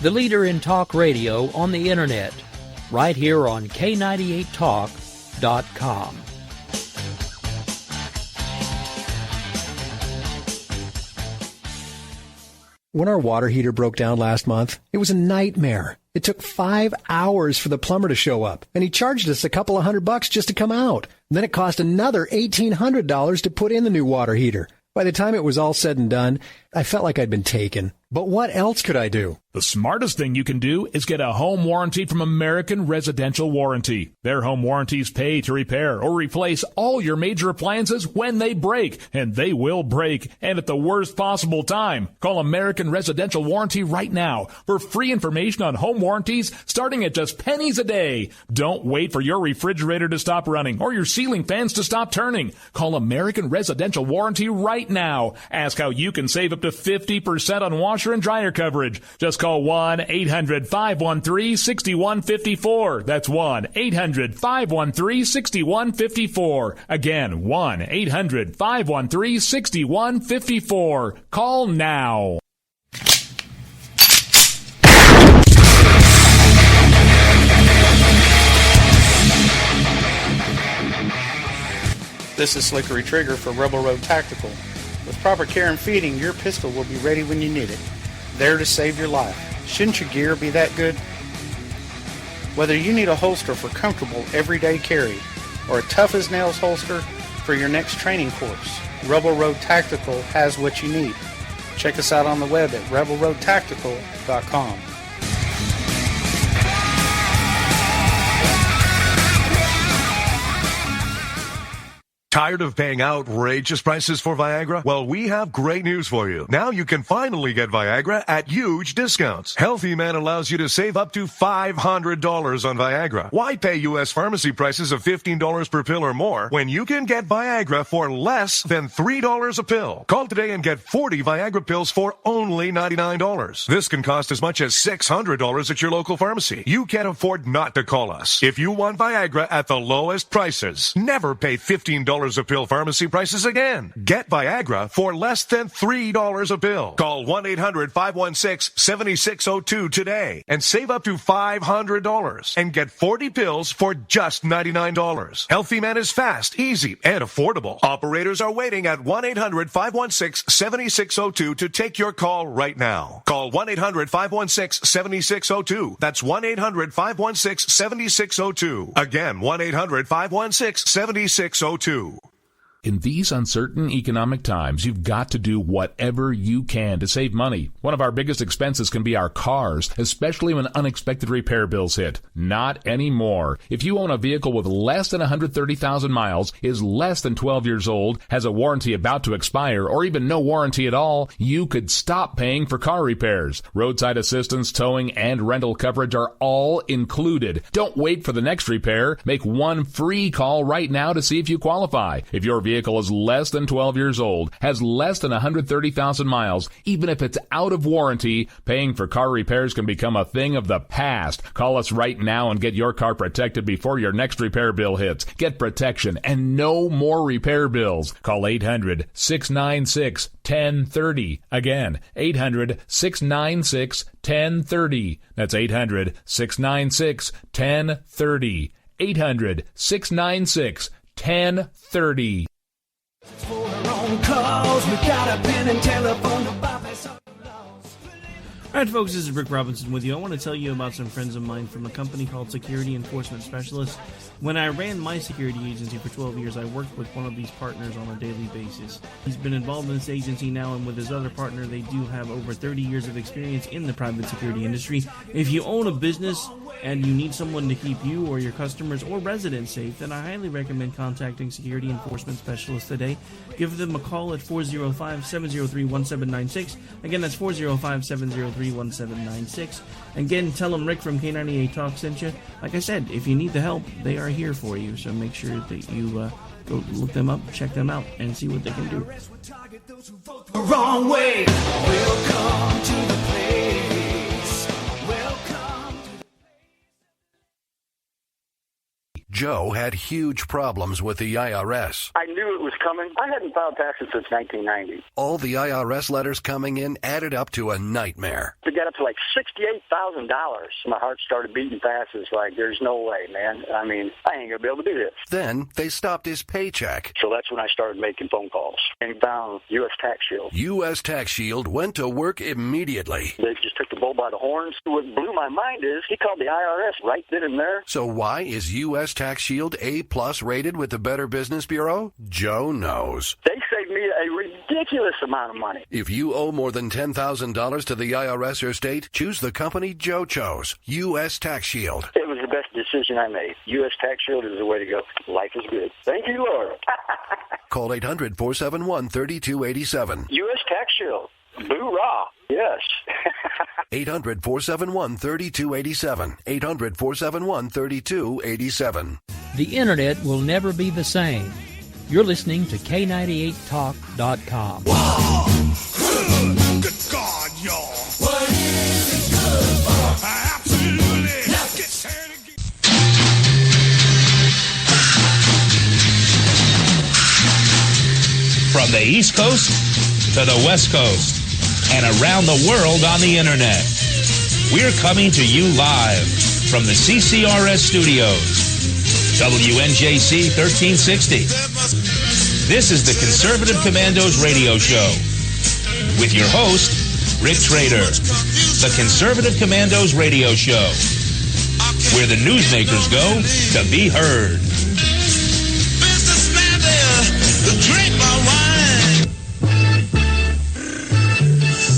the leader in talk radio on the Internet, right here on K98Talk.com. When our water heater broke down last month, it was a nightmare. It took 5 hours for the plumber to show up, and he charged us a couple of $100 just to come out. And then it cost another $1,800 to put in the new water heater. By the time it was all said and done, I felt like I'd been taken. But what else could I do? The smartest thing you can do is get a home warranty from American Residential Warranty. Their home warranties pay to repair or replace all your major appliances when they break, and they will break, and at the worst possible time. Call American Residential Warranty right now for free information on home warranties starting at just pennies a day. Don't wait for your refrigerator to stop running or your ceiling fans to stop turning. Call American Residential Warranty right now. Ask how you can save up to 50% on washer and dryer coverage. Just call 1-800-513-6154. That's 1-800-513-6154. Again, 1-800-513-6154. Call now. This is Slickery Trigger for Rebel Road Tactical. With proper care and feeding, your pistol will be ready when you need it. There to save your life. Shouldn't your gear be that good? Whether you need a holster for comfortable everyday carry or a tough-as-nails holster for your next training course, Rebel Road Tactical has what you need. Check us out on the web at rebelroadtactical.com. Tired of paying outrageous prices for Viagra? Well, we have great news for you. Now you can finally get Viagra at huge discounts. Healthy Man allows you to save up to $500 on Viagra. Why pay U.S. pharmacy prices of $15 per pill or more when you can get Viagra for less than $3 a pill? Call today and get 40 Viagra pills for only $99. This can cost as much as $600 at your local pharmacy. You can't afford not to call us. If you want Viagra at the lowest prices, never pay $15 a pill pharmacy prices again. Get Viagra for less than $3 a pill. Call 1-800-516-7602 today and save up to $500 and get 40 pills for just $99. Healthy Man is fast, easy, and affordable. Operators are waiting at 1-800-516-7602 to take your call right now. Call 1-800-516-7602. That's 1-800-516-7602. Again, 1-800-516-7602. In these uncertain economic times, you've got to do whatever you can to save money. One of our biggest expenses can be our cars, especially when unexpected repair bills hit. Not anymore. If you own a vehicle with less than 130,000 miles, is less than 12 years old, has a warranty about to expire, or even no warranty at all, you could stop paying for car repairs. Roadside assistance, towing, and rental coverage are all included. Don't wait for the next repair. Make one free call right now to see if you qualify. If your vehicle is less than 12 years old, has less than 130,000 miles, even if it's out of warranty, paying for car repairs can become a thing of the past. Call us right now and get your car protected before your next repair bill hits. Get protection and no more repair bills. Call 800-696-1030. Again, 800-696-1030. That's 800-696-1030. 800-696-1030. All right, folks, this is Rick Robinson with you. I want to tell you about some friends of mine from a company called Security Enforcement Specialists. When I ran my security agency for 12 years, I worked with one of these partners on a daily basis. He's been involved in this agency now, and with his other partner, they do have over 30 years of experience in the private security industry. If you own a business and you need someone to keep you or your customers or residents safe, then I highly recommend contacting Security Enforcement Specialists today. Give them a call at 405-703-1796. Again, that's 405-703-1796. Again, tell them Rick from K98 Talk sent you. Like I said, if you need the help, they are here for you. So make sure that you go look them up, check them out, and see what they can do. Wrong way. Welcome to the place. Welcome. Joe had huge problems with the IRS. I knew it was coming. I hadn't filed taxes since 1990. All the IRS letters coming in added up to a nightmare. To get up to like $68,000, my heart started beating fast. It's like, there's no way, man. I mean, I ain't going to be able to do this. Then they stopped his paycheck. So that's when I started making phone calls and found U.S. Tax Shield. U.S. Tax Shield went to work immediately. They just took the bull by the horns. What blew my mind is he called the IRS right then and there. So why is U.S. Tax Shield A+ rated with the Better Business Bureau? Joe knows. They saved me a ridiculous amount of money. If you owe more than $10,000 to the IRS or state, choose the company Joe chose, U.S. Tax Shield. It was the best decision I made. U.S. Tax Shield is the way to go. Life is good. Thank you, Lord. Call 800-471-3287. U.S. Tax Shield. Boo-rah. Yes. 800-471-3287. 800-471-3287. The Internet will never be the same. You're listening to K98Talk.com. Whoa! Good God, y'all. What is it good for? Absolutely. Now get set again. From the East Coast to the West Coast and around the world on the Internet, we're coming to you live from the CCRS studios. WNJC 1360. This is the Conservative Commandos radio show with your host, Rick Trader. The Conservative Commandos radio show, where the newsmakers go to be heard. Businessman there, drink my wine.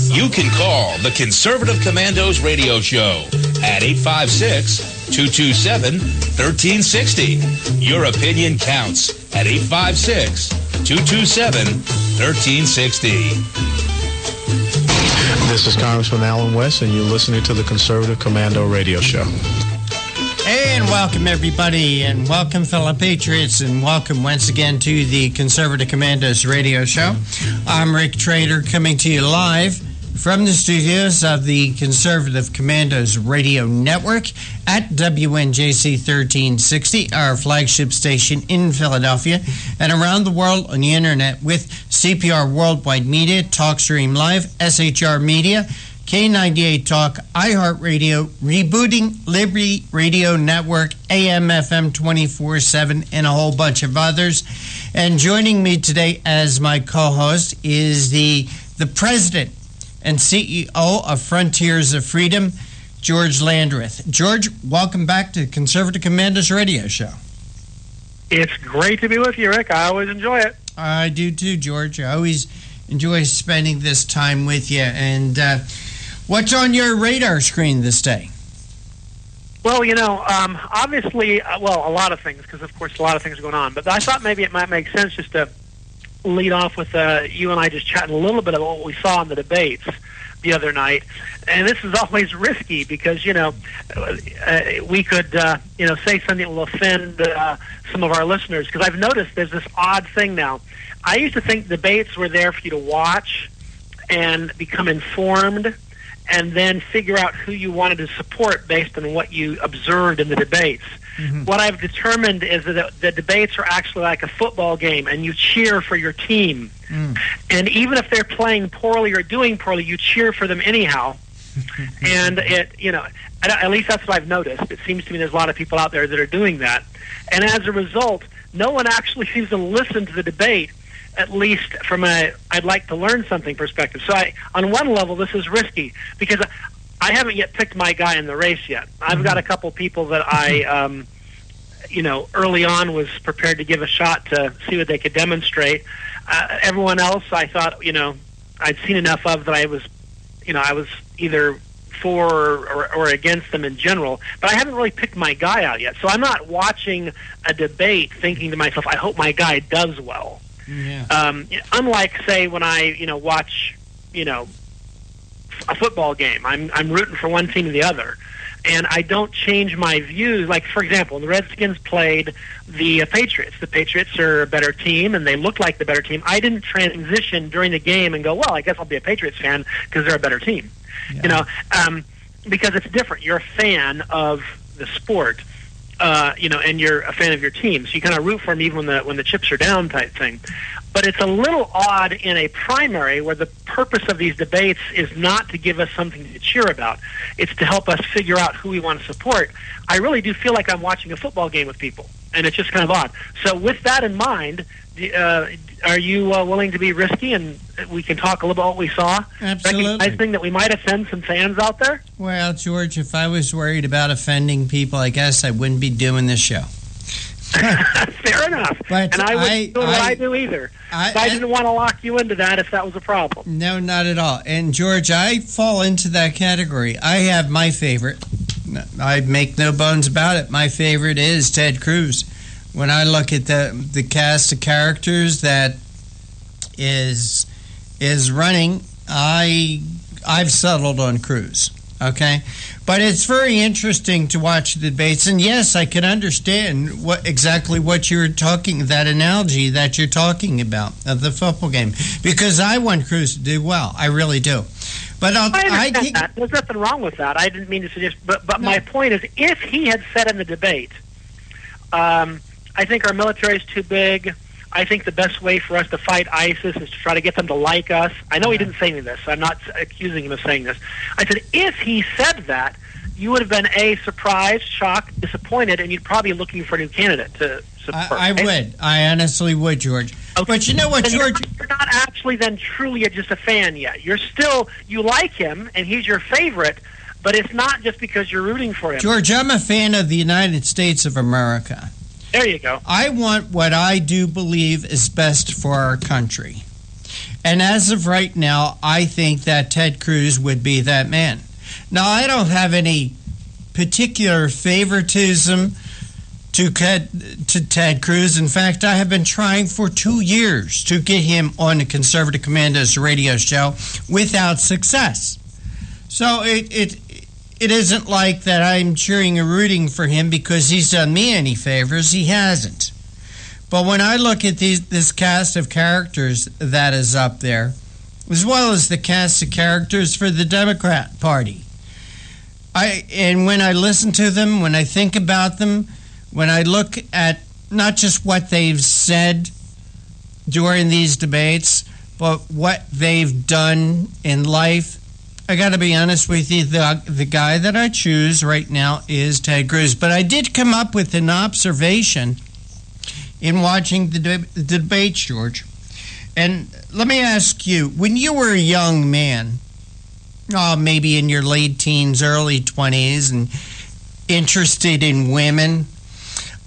You can call the Conservative Commandos radio show at 856-227-1360. Your opinion counts at 856-227-1360. This is Congressman Alan West, and you're listening to the Conservative Commando radio show. Hey, and welcome, everybody, and welcome, fellow patriots, and welcome once again to the Conservative Commandos radio show. I'm Rick Trader, coming to you live from the studios of the Conservative Commandos Radio Network at WNJC 1360, our flagship station in Philadelphia, and around the world on the Internet with CPR Worldwide Media, TalkStream Live, SHR Media, K98 Talk, iHeartRadio, Rebooting, Liberty Radio Network, AM, FM 24/7, and a whole bunch of others. And joining me today as my co-host is the president and CEO of Frontiers of Freedom, George Landreth. George, welcome back to Conservative Commandos Radio Show. It's great to be with you, Rick. I always enjoy it. I do too, George. I always enjoy spending this time with you. And what's on your radar screen this day? Well, obviously, a lot of things, because, of course, a lot of things are going on. But I thought maybe it might make sense just to lead off with you and I just chatting a little bit about what we saw in the debates the other night. And this is always risky because, we could, say something that will offend some of our listeners. Because I've noticed there's this odd thing now. I used to think debates were there for you to watch and become informed and then figure out who you wanted to support based on what you observed in the debates. Mm-hmm. What I've determined is that the debates are actually like a football game, and you cheer for your team. Mm. And even if they're playing poorly or doing poorly, you cheer for them anyhow. And at least that's what I've noticed. It seems to me there's a lot of people out there that are doing that. And as a result, no one actually seems to listen to the debate, at least from a I'd like to learn something perspective. So on one level, this is risky because I haven't yet picked my guy in the race yet. I've got a couple people that I, early on was prepared to give a shot to see what they could demonstrate. Everyone else, I thought, I'd seen enough of that I was either for or against them in general, but I haven't really picked my guy out yet. So I'm not watching a debate thinking to myself, I hope my guy does well. Yeah. Unlike, say, when I, watch, a football game, I'm rooting for one team or the other, and I don't change my views. Like, for example, when the Redskins played the Patriots, the Patriots are a better team, and they look like the better team. I didn't transition during the game and go, well, I guess I'll be a Patriots fan because they're a better team. Yeah. Because it's different. You're a fan of the sport. and you're a fan of your team, so you kind of root for them even when the chips are down type thing. But it's a little odd in a primary where the purpose of these debates is not to give us something to cheer about. It's to help us figure out who we want to support. I really do feel like I'm watching a football game with people, and it's just kind of odd. So with that in mind, are you willing to be risky, and we can talk a little about what we saw? Absolutely. Recognizing that we might offend some fans out there? Well, George, if I was worried about offending people, I guess I wouldn't be doing this show. Fair enough. But and I wouldn't do what I do either. I didn't want to lock you into that if that was a problem. No, not at all. And, George, I fall into that category. I have my favorite. I make no bones about it. My favorite is Ted Cruz. When I look at the cast of characters that is running, I've settled on Cruz. Okay, but it's very interesting to watch the debates, and yes, I can understand exactly what you're talking, that analogy that you're talking about of the football game, because I want Cruz to do well. I really do. But I understand that. There's nothing wrong with that. I didn't mean to suggest, but no. My point is, if he had said in the debate, I think our military is too big. I think the best way for us to fight ISIS is to try to get them to like us. I know he didn't say any of this. So I'm not accusing him of saying this. I said, if he said that, you would have been surprised, shocked, disappointed, and you'd probably be looking for a new candidate to support. I would. I honestly would, George. Okay. But you know what, George? You're not actually then truly just a fan yet. You like him, and he's your favorite, but it's not just because you're rooting for him. George, I'm a fan of the United States of America. There you go. I want what I do believe is best for our country. And as of right now, I think that Ted Cruz would be that man. Now, I don't have any particular favoritism to Ted Cruz. In fact, I have been trying for 2 years to get him on the Conservative Commandos radio show without success. So it isn't like that I'm cheering and rooting for him because he's done me any favors. He hasn't. But when I look at this cast of characters that is up there, as well as the cast of characters for the Democrat Party, and when I listen to them, when I think about them, when I look at not just what they've said during these debates, but what they've done in life, I got to be honest with you, the guy that I choose right now is Ted Cruz. But I did come up with an observation in watching the debates, George. And let me ask you, when you were a young man, maybe in your late teens, early 20s, and interested in women,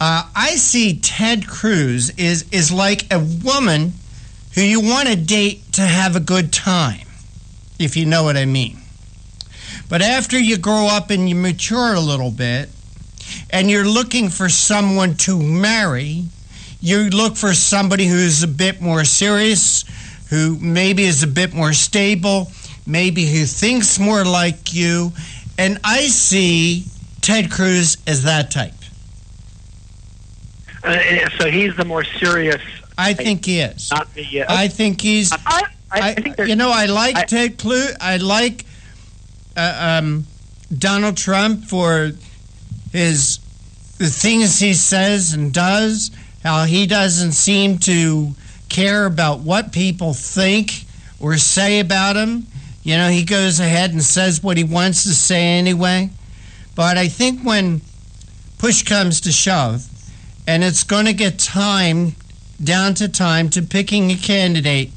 I see Ted Cruz is like a woman who you want to date to have a good time, if you know what I mean. But after you grow up and you mature a little bit, and you're looking for someone to marry, you look for somebody who's a bit more serious, who maybe is a bit more stable, maybe who thinks more like you, and I see Ted Cruz as that type. So he's the more serious. I think he is. Not the. I think he's. I think I like Ted Cruz. I like Donald Trump for the things he says and does. How he doesn't seem to care about what people think or say about him. You know, he goes ahead and says what he wants to say anyway. But I think when push comes to shove, and it's going to get down to picking a candidate,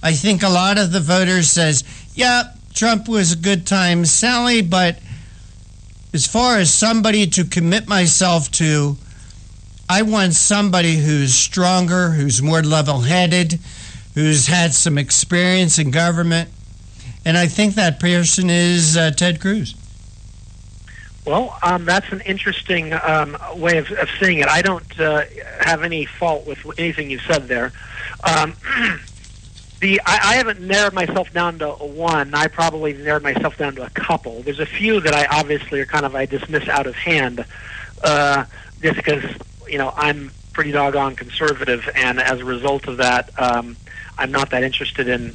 I think a lot of the voters says, yeah, Trump was a good time, Sally, but as far as somebody to commit myself to, I want somebody who's stronger, who's more level-headed, who's had some experience in government, and I think that person is Ted Cruz. Well, that's an interesting way of seeing it. I don't have any fault with anything you said there. I haven't narrowed myself down to one. I probably narrowed myself down to a couple. There's a few that I obviously I dismiss out of hand, just because I'm pretty doggone conservative, and as a result of that, I'm not that interested in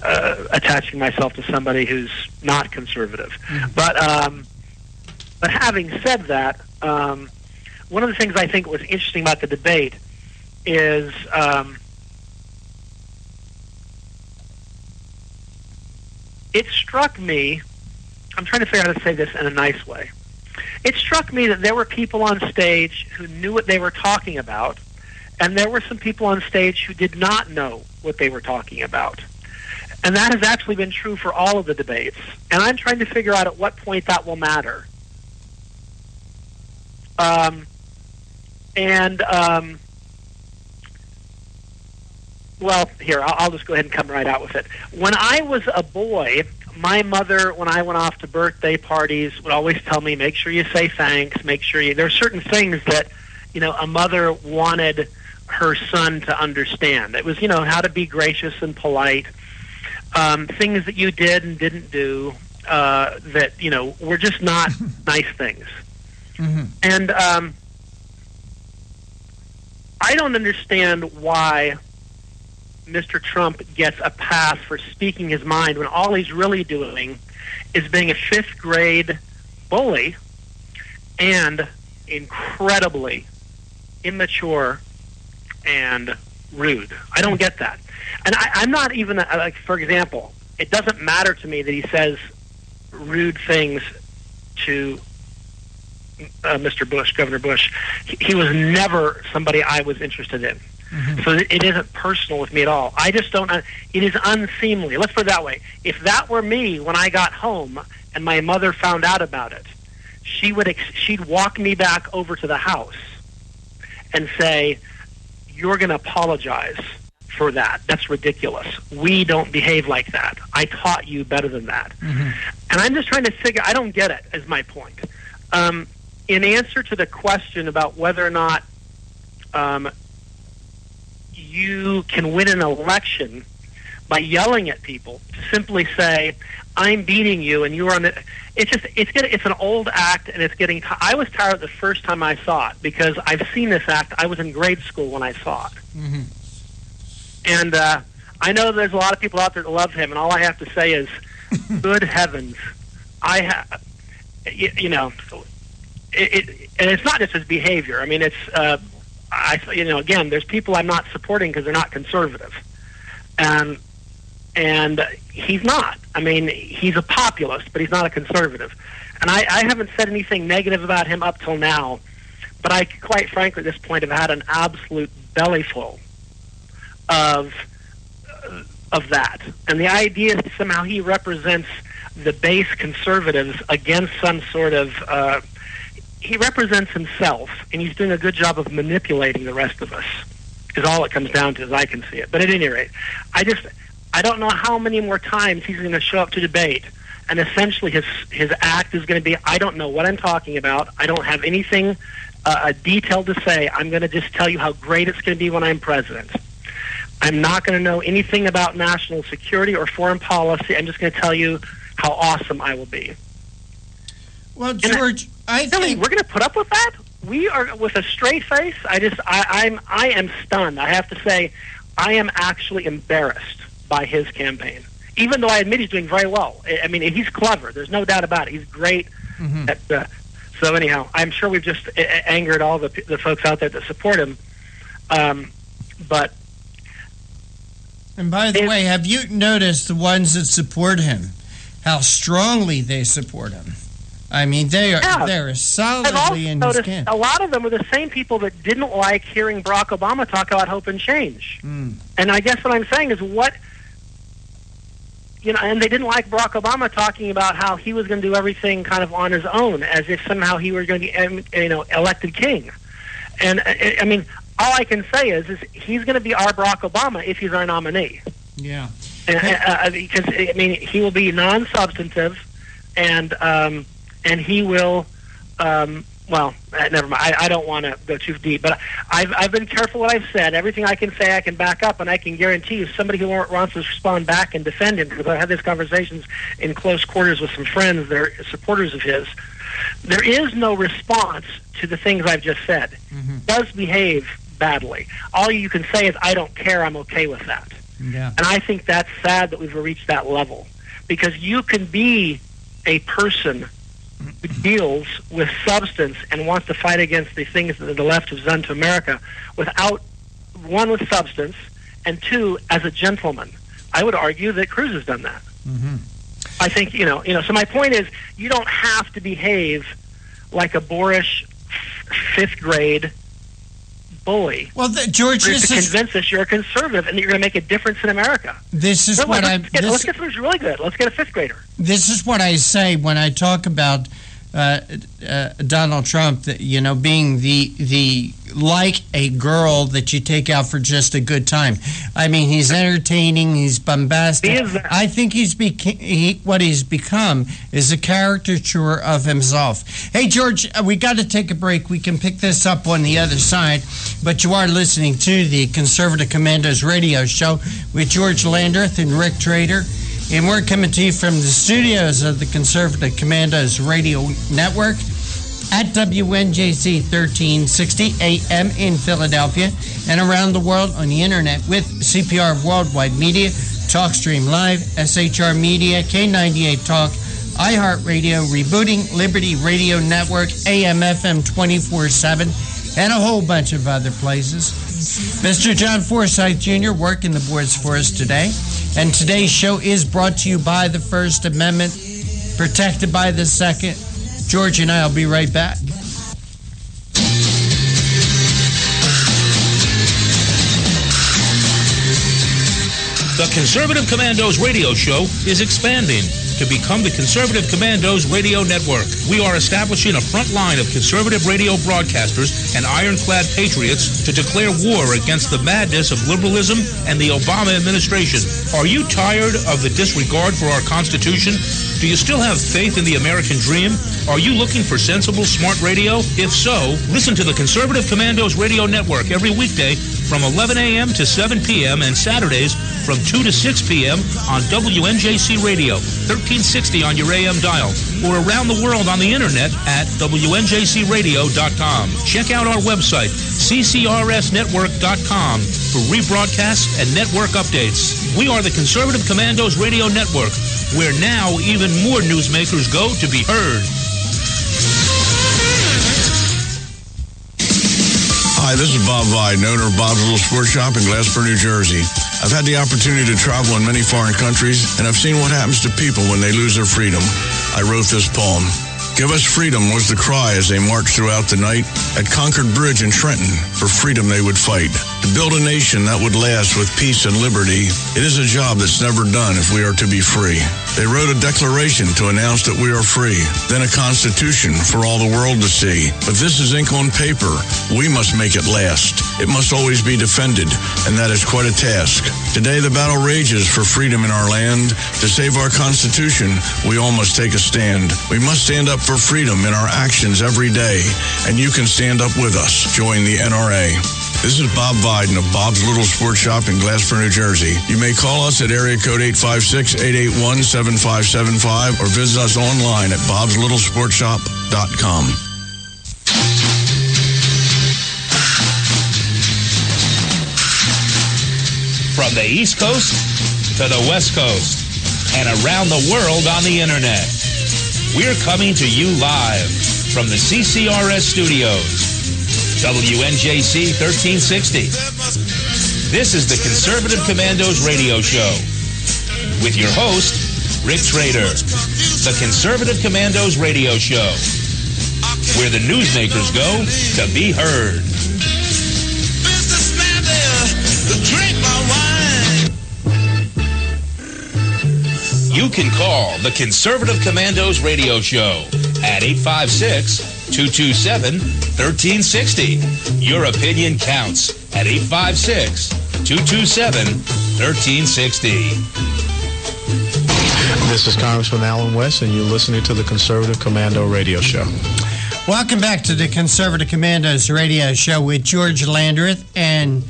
attaching myself to somebody who's not conservative. Mm-hmm. But But having said that, one of the things I think was interesting about the debate is it struck me, I'm trying to figure out how to say this in a nice way. It struck me that there were people on stage who knew what they were talking about, and there were some people on stage who did not know what they were talking about. And that has actually been true for all of the debates. And I'm trying to figure out at what point that will matter. Well, here, I'll just go ahead and come right out with it. When I was a boy, my mother, when I went off to birthday parties, would always tell me, make sure you say thanks, make sure you... There are certain things that, you know, a mother wanted her son to understand. It was, you know, how to be gracious and polite, things that you did and didn't do that, you know, were just not nice things. Mm-hmm. And I don't understand why Mr. Trump gets a pass for speaking his mind when all he's really doing is being a fifth-grade bully and incredibly immature and rude. I don't get that. And I'm not even, like, for example, it doesn't matter to me that he says rude things to Mr. Bush, Governor Bush. He was never somebody I was interested in. Mm-hmm. So it isn't personal with me at all. I just don't... It is unseemly. Let's put it that way. If that were me when I got home and my mother found out about it, she'd walk me back over to the house and say, you're going to apologize for that. That's ridiculous. We don't behave like that. I taught you better than that. Mm-hmm. And I'm just trying to figure... I don't get it, is my point. In answer to the question about whether or not you can win an election by yelling at people, to simply say, I'm beating you and you're on the... It's an old act, and it's getting... I was tired the first time I saw it, because I've seen this act. I was in grade school when I saw it. Mm-hmm. And I know there's a lot of people out there that love him, and all I have to say is, good heavens. You know... and it's not just his behavior. I mean, it's... again, there's people I'm not supporting because they're not conservative. And he's not. I mean, he's a populist, but he's not a conservative. And I haven't said anything negative about him up till now, but I, quite frankly, at this point, have had an absolute bellyful of that. And the idea that somehow he represents the base conservatives against some sort of... he represents himself, and he's doing a good job of manipulating the rest of us, is all it comes down to, as I can see it. But at any rate, I don't know how many more times he's going to show up to debate, and essentially his act is going to be, I don't know what I'm talking about, I don't have anything detailed to say, I'm going to just tell you how great it's going to be when I'm president. I'm not going to know anything about national security or foreign policy, I'm just going to tell you how awesome I will be. Well, George... I think we're going to put up with that. We are with a straight face. I am stunned. I have to say, I am actually embarrassed by his campaign. Even though I admit he's doing very well. I mean, he's clever. There's no doubt about it. He's great. Mm-hmm. So anyhow, I'm sure we've just angered all the folks out there that support him. But and by the way, have you noticed the ones that support him? How strongly they support him? I mean, they're solidly in his camp. A lot of them are the same people that didn't like hearing Barack Obama talk about hope and change. Mm. And I guess what I'm saying is and they didn't like Barack Obama talking about how he was going to do everything kind of on his own, as if somehow he were going to be, elected king. And I mean, all I can say is he's going to be our Barack Obama if he's our nominee. Yeah. Because I mean, he will be non-substantive, and he will, never mind. I don't want to go too deep, but I've been careful what I've said. Everything I can say, I can back up, and I can guarantee you somebody who wants to respond back and defend him, because I had these conversations in close quarters with some friends that are supporters of his. There is no response to the things I've just said. Mm-hmm. Does behave badly. All you can say is, I don't care, I'm okay with that. Yeah. And I think that's sad that we've reached that level, because you can be a person deals with substance and wants to fight against the things that the left has done to America without, one, with substance, and two, as a gentleman. I would argue that Cruz has done that. Mm-hmm. I think, so my point is, you don't have to behave like a boorish fifth grade bully. Well, George, to convince us you're a conservative and that you're going to make a difference in America. This is what let's get something really good. Let's get a fifth grader. This is what I say when I talk about Donald Trump, that, being the like a girl that you take out for just a good time. I mean, he's entertaining, he's bombastic. He is that. I think what he's become is a caricature of himself. Hey, George, we got to take a break. We can pick this up on the other side, but you are listening to the Conservative Commandos radio show with George Landreth and Rick Trader. And we're coming to you from the studios of the Conservative Commandos Radio Network at WNJC 1360 AM in Philadelphia and around the world on the internet with CPR Worldwide Media, TalkStream Live, SHR Media, K98 Talk, iHeartRadio, Rebooting, Liberty Radio Network, AM FM 24/7, and a whole bunch of other places. Mr. John Forsyth Jr. working the boards for us today. And today's show is brought to you by the First Amendment, protected by the Second. George and I will be right back. The Conservative Commandos radio show is expanding to become the Conservative Commandos Radio Network. We are establishing a front line of conservative radio broadcasters and ironclad patriots to declare war against the madness of liberalism and the Obama administration. Are you tired of the disregard for our Constitution? Do you still have faith in the American dream? Are you looking for sensible, smart radio? If so, listen to the Conservative Commandos Radio Network every weekday from 11 a.m. to 7 p.m. and Saturdays from 2 to 6 p.m. on WNJC Radio, 1360 on your AM dial, or around the world on the internet at WNJCradio.com. Check out our website, CCRSnetwork.com, for rebroadcasts and network updates. We are the Conservative Commandos Radio Network, where now even more newsmakers go to be heard. Hi, this is Bob Vide, owner of Bob's Little Sports Shop in Glassboro, New Jersey. I've had the opportunity to travel in many foreign countries, and I've seen what happens to people when they lose their freedom. I wrote this poem. Give us freedom was the cry as they marched throughout the night. At Concord Bridge in Trenton, for freedom they would fight. To build a nation that would last with peace and liberty, it is a job that's never done if we are to be free. They wrote a declaration to announce that we are free, then a constitution for all the world to see. But this is ink on paper. We must make it last. It must always be defended, and that is quite a task. Today the battle rages for freedom in our land. To save our Constitution, we all must take a stand. We must stand up for freedom in our actions every day, and you can stand up with us. Join the NRA. This is Bob Biden of Bob's Little Sports Shop in Glassboro, New Jersey. You may call us at area code 856-881-7575 or visit us online at bobslittle.sportshop.com. From the East Coast to the West Coast and around the world on the internet, we're coming to you live from the CCRS studios, WNJC 1360. This is the Conservative Commandos radio show with your host, Rick Trader. The Conservative Commandos radio show, where the newsmakers go to be heard. You can call the Conservative Commandos radio show at 856-227-1360. Your opinion counts at 856-227-1360. This is Congressman Alan West, and you're listening to the Conservative Commando radio show. Welcome back to the Conservative Commandos radio show with George Landreth and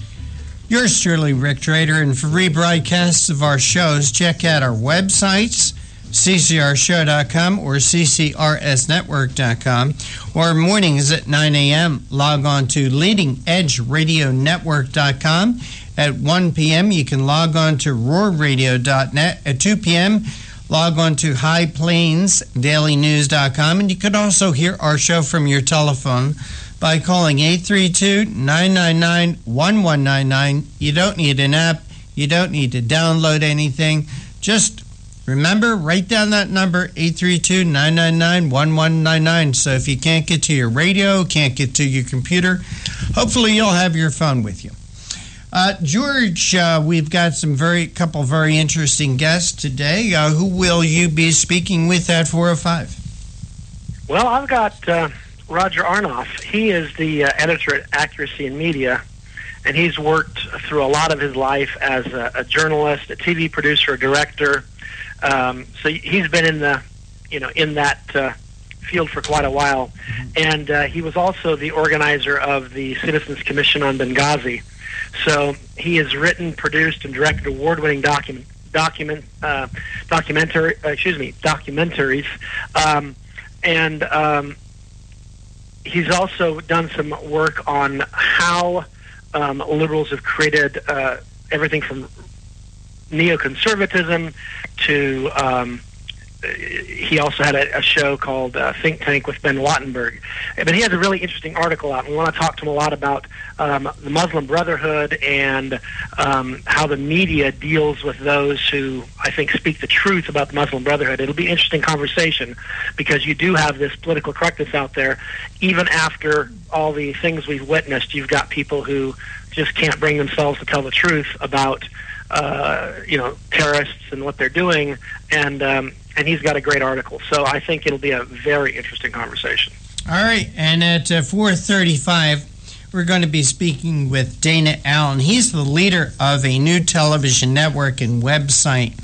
yours truly, Rick Trader. And for rebroadcasts of our shows, check out our websites, ccrshow.com or ccrsnetwork.com, or mornings at 9 a.m. Log on to leadingedgeradionetwork.com. At 1 p.m., you can log on to roarradio.net. At 2 p.m., log on to highplainsdailynews.com, and you can also hear our show from your telephone by calling 832-999-1199. You don't need an app. You don't need to download anything. Just remember, write down that number, 832-999-1199. So if you can't get to your radio, can't get to your computer, hopefully you'll have your phone with you. George, we've got couple very interesting guests today. Who will you be speaking with at 4:05? Well, I've got Roger Arnoff. He is the editor at Accuracy in Media, and he's worked through a lot of his life as a journalist, a TV producer, a director. So he's been in that field for quite a while, and he was also the organizer of the Citizens Commission on Benghazi. So he has written, produced, and directed award-winning documentaries, and he's also done some work on how liberals have created everything from neoconservatism to he also had a show called Think Tank with Ben Wattenberg. But he has a really interesting article out, and we want to talk to him a lot about the Muslim Brotherhood and how the media deals with those who, I think, speak the truth about the Muslim Brotherhood. It'll be an interesting conversation because you do have this political correctness out there. Even after all the things we've witnessed, you've got people who just can't bring themselves to tell the truth about terrorists and what they're doing, and he's got a great article. So I think it'll be a very interesting conversation. All right, and at 4:35, we're going to be speaking with Dana Allen. He's the leader of a new television network and website,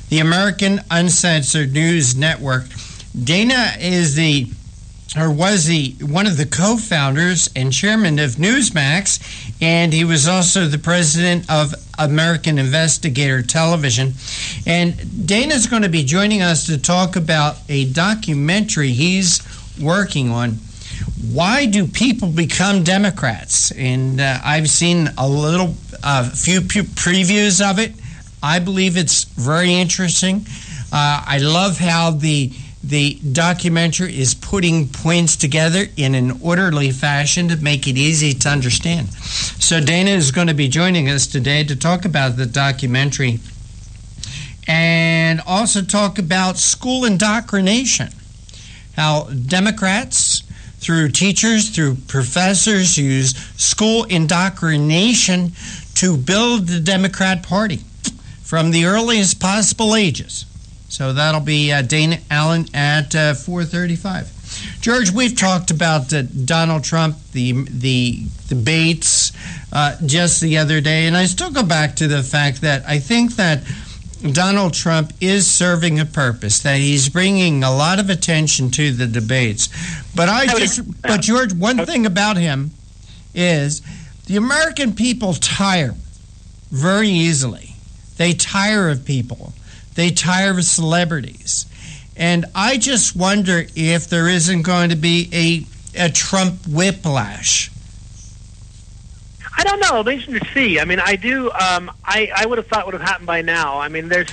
the American Uncensored News Network. Dana is one of the co-founders and chairman of Newsmax, and he was also the president of American Investigator Television. And Dana's going to be joining us to talk about a documentary he's working on. Why do people become Democrats? And I've seen few previews of it. I believe it's very interesting. I love how the documentary is putting points together in an orderly fashion to make it easy to understand. So Dana is going to be joining us today to talk about the documentary and also talk about school indoctrination, how Democrats, through teachers, through professors, use school indoctrination to build the Democrat Party from the earliest possible ages. So that'll be Dana Allen at 4:35. George, we've talked about Donald Trump, the debates just the other day, and I still go back to the fact that I think that Donald Trump is serving a purpose, that he's bringing a lot of attention to the debates. But George, one thing about him is the American people tire very easily. They tire of people. They tire of celebrities. And I just wonder if there isn't going to be a Trump whiplash. I don't know. It'll be interesting to see. I mean, I do. I would have thought would have happened by now. I mean, there's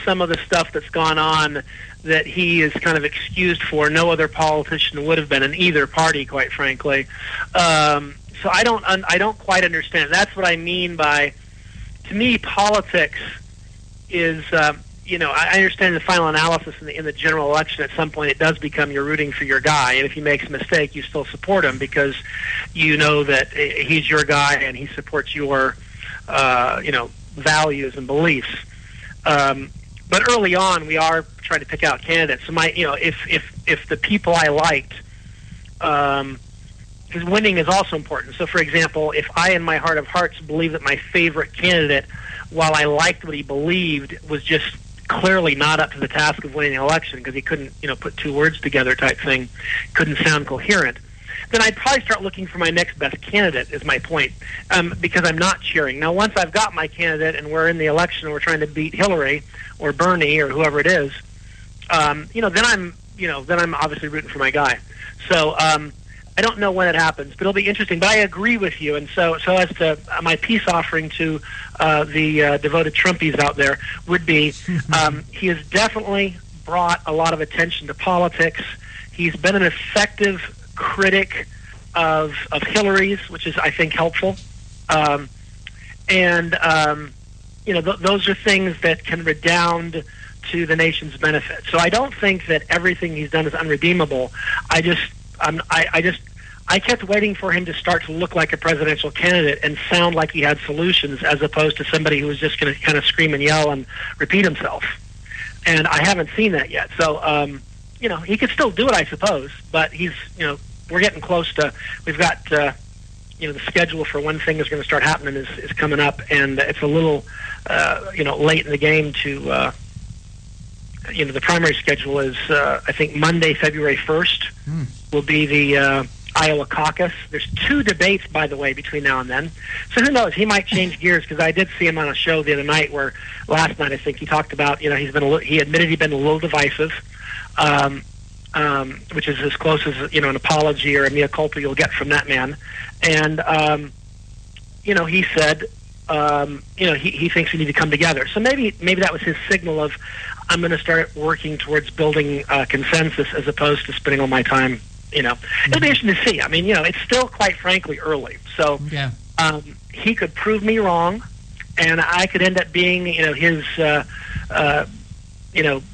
some of the stuff that's gone on that he is kind of excused for. No other politician would have been in either party, quite frankly. So I don't quite understand. That's what I mean by, to me, politics is. I understand the final analysis in the general election. At some point, it does become you're rooting for your guy, and if he makes a mistake, you still support him because you know that he's your guy and he supports your, values and beliefs. But early on, we are trying to pick out candidates. So if the people I liked, because winning is also important. So, for example, if I, in my heart of hearts, believe that my favorite candidate, while I liked what he believed, was just clearly not up to the task of winning the election because he couldn't, put two words together type thing, couldn't sound coherent, then I'd probably start looking for my next best candidate, is my point, because I'm not cheering. Now, once I've got my candidate and we're in the election and we're trying to beat Hillary or Bernie or whoever it is, then I'm obviously rooting for my guy. So I don't know when it happens, but it'll be interesting. But I agree with you, and so as to my peace offering to the devoted Trumpies out there would be, he has definitely brought a lot of attention to politics. He's been an effective critic of Hillary's, which is, I think, helpful. Those are things that can redound to the nation's benefit. So I don't think that everything he's done is unredeemable. I kept waiting for him to start to look like a presidential candidate and sound like he had solutions, as opposed to somebody who was just going to kind of scream and yell and repeat himself. And I haven't seen that yet. So, he could still do it, I suppose, but we're getting close to, we've got, the schedule for when things are going to start happening is coming up, and it's a little, late in the game to, the primary schedule is, I think Monday, February 1st will be the Iowa caucus. There's 2 debates, by the way, between now and then. So who knows? He might change gears, because I did see him on a show the other night where last night I think he talked about, he admitted he'd been a little divisive, which is as close as, an apology or a mea culpa you'll get from that man. And, he said, he thinks we need to come together. So maybe that was his signal of, I'm going to start working towards building consensus as opposed to spending all my time, It'll be interesting to see. I mean, it's still, quite frankly, early. So he could prove me wrong, and I could end up being, his,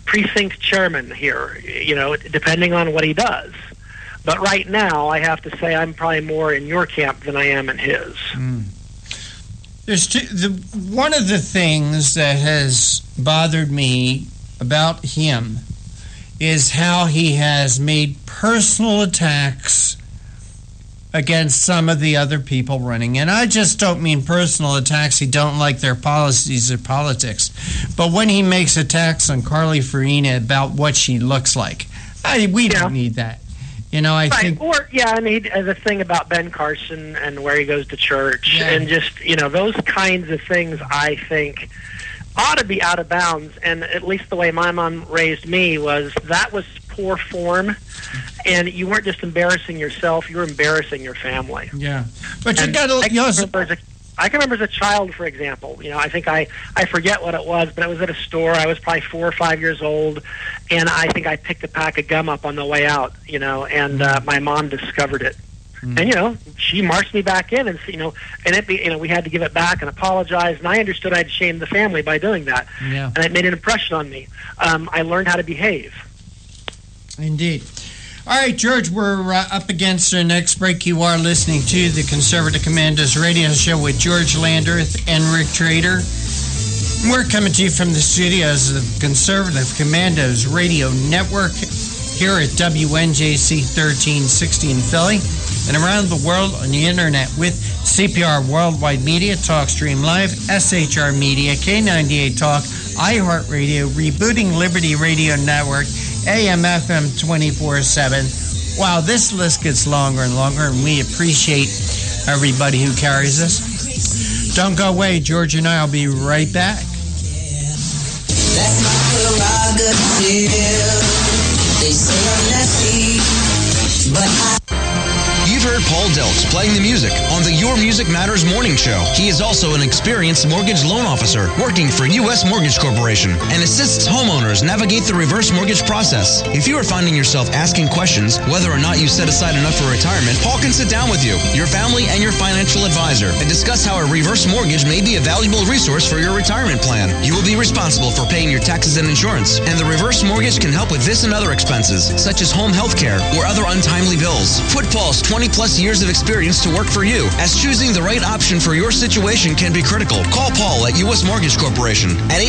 precinct chairman here, depending on what he does. But right now, I have to say I'm probably more in your camp than I am in his. There's one of the things that has bothered me about him is how he has made personal attacks against some of the other people running. And I just don't mean personal attacks. He don't like their policies or politics. But when he makes attacks on Carly Fiorina about what she looks like, we don't need that. I think... and he has a thing about Ben Carson and where he goes to church. And just, those kinds of things, I think, ought to be out of bounds. And at least the way my mom raised me was poor form. And you weren't just embarrassing yourself, you were embarrassing your family. Yeah. But I can remember as a child, for example, I think I forget what it was, but it was at a store. I was probably 4 or 5 years old, and I think I picked a pack of gum up on the way out, and my mom discovered it. And, she marched me back in, and, we had to give it back and apologize, and I understood I'd shamed the family by doing that. Yeah. And it made an impression on me. I learned how to behave. Indeed. All right, George, we're up against our next break. You are listening to the Conservative Commandos radio show with George Landreth and Rick Trader. We're coming to you from the studios of the Conservative Commandos radio network here at WNJC 1360 in Philly and around the world on the internet with CPR Worldwide Media, TalkStream Live, SHR Media, K98 Talk, iHeartRadio, Rebooting Liberty Radio Network, AM, FM 24/7. Wow, this list gets longer and longer, and we appreciate everybody who carries us. Don't go away. George and I will be right back. That's my prerogative. They say I'm nasty, but You've heard Paul Delks playing the music on the Your Music Matters morning show. He is also an experienced mortgage loan officer working for U.S. Mortgage Corporation and assists homeowners navigate the reverse mortgage process. If you are finding yourself asking questions whether or not you set aside enough for retirement, Paul can sit down with you, your family, and your financial advisor and discuss how a reverse mortgage may be a valuable resource for your retirement plan. You will be responsible for paying your taxes and insurance, and the reverse mortgage can help with this and other expenses, such as home health care or other untimely bills. Put Paul's 20-plus years of experience to work for you, as choosing the right option for your situation can be critical. Call Paul at U.S. Mortgage Corporation at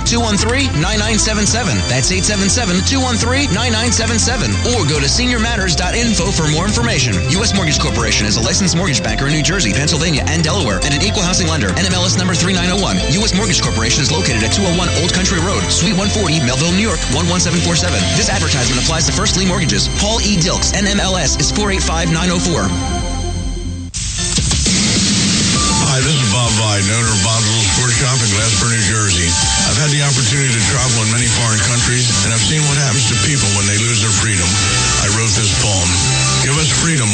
877-213-9977. That's 877-213-9977. Or go to seniormatters.info for more information. U.S. Mortgage Corporation is a licensed mortgage banker in New Jersey, Pennsylvania, and Delaware, and an equal housing lender. NMLS number 3901. U.S. Mortgage Corporation is located at 201 Old Country Road, Suite 140, Melville, New York, 11747. This advertisement applies to first lien mortgages. Paul E. Dilks, NMLS is 485904. Hi, this is Bob Vide, owner of Bob's Little Sports Shop in Glassboro, New Jersey. I've had the opportunity to travel in many foreign countries, and I've seen what happens to people when they lose their freedom. I wrote this poem. Give us freedom,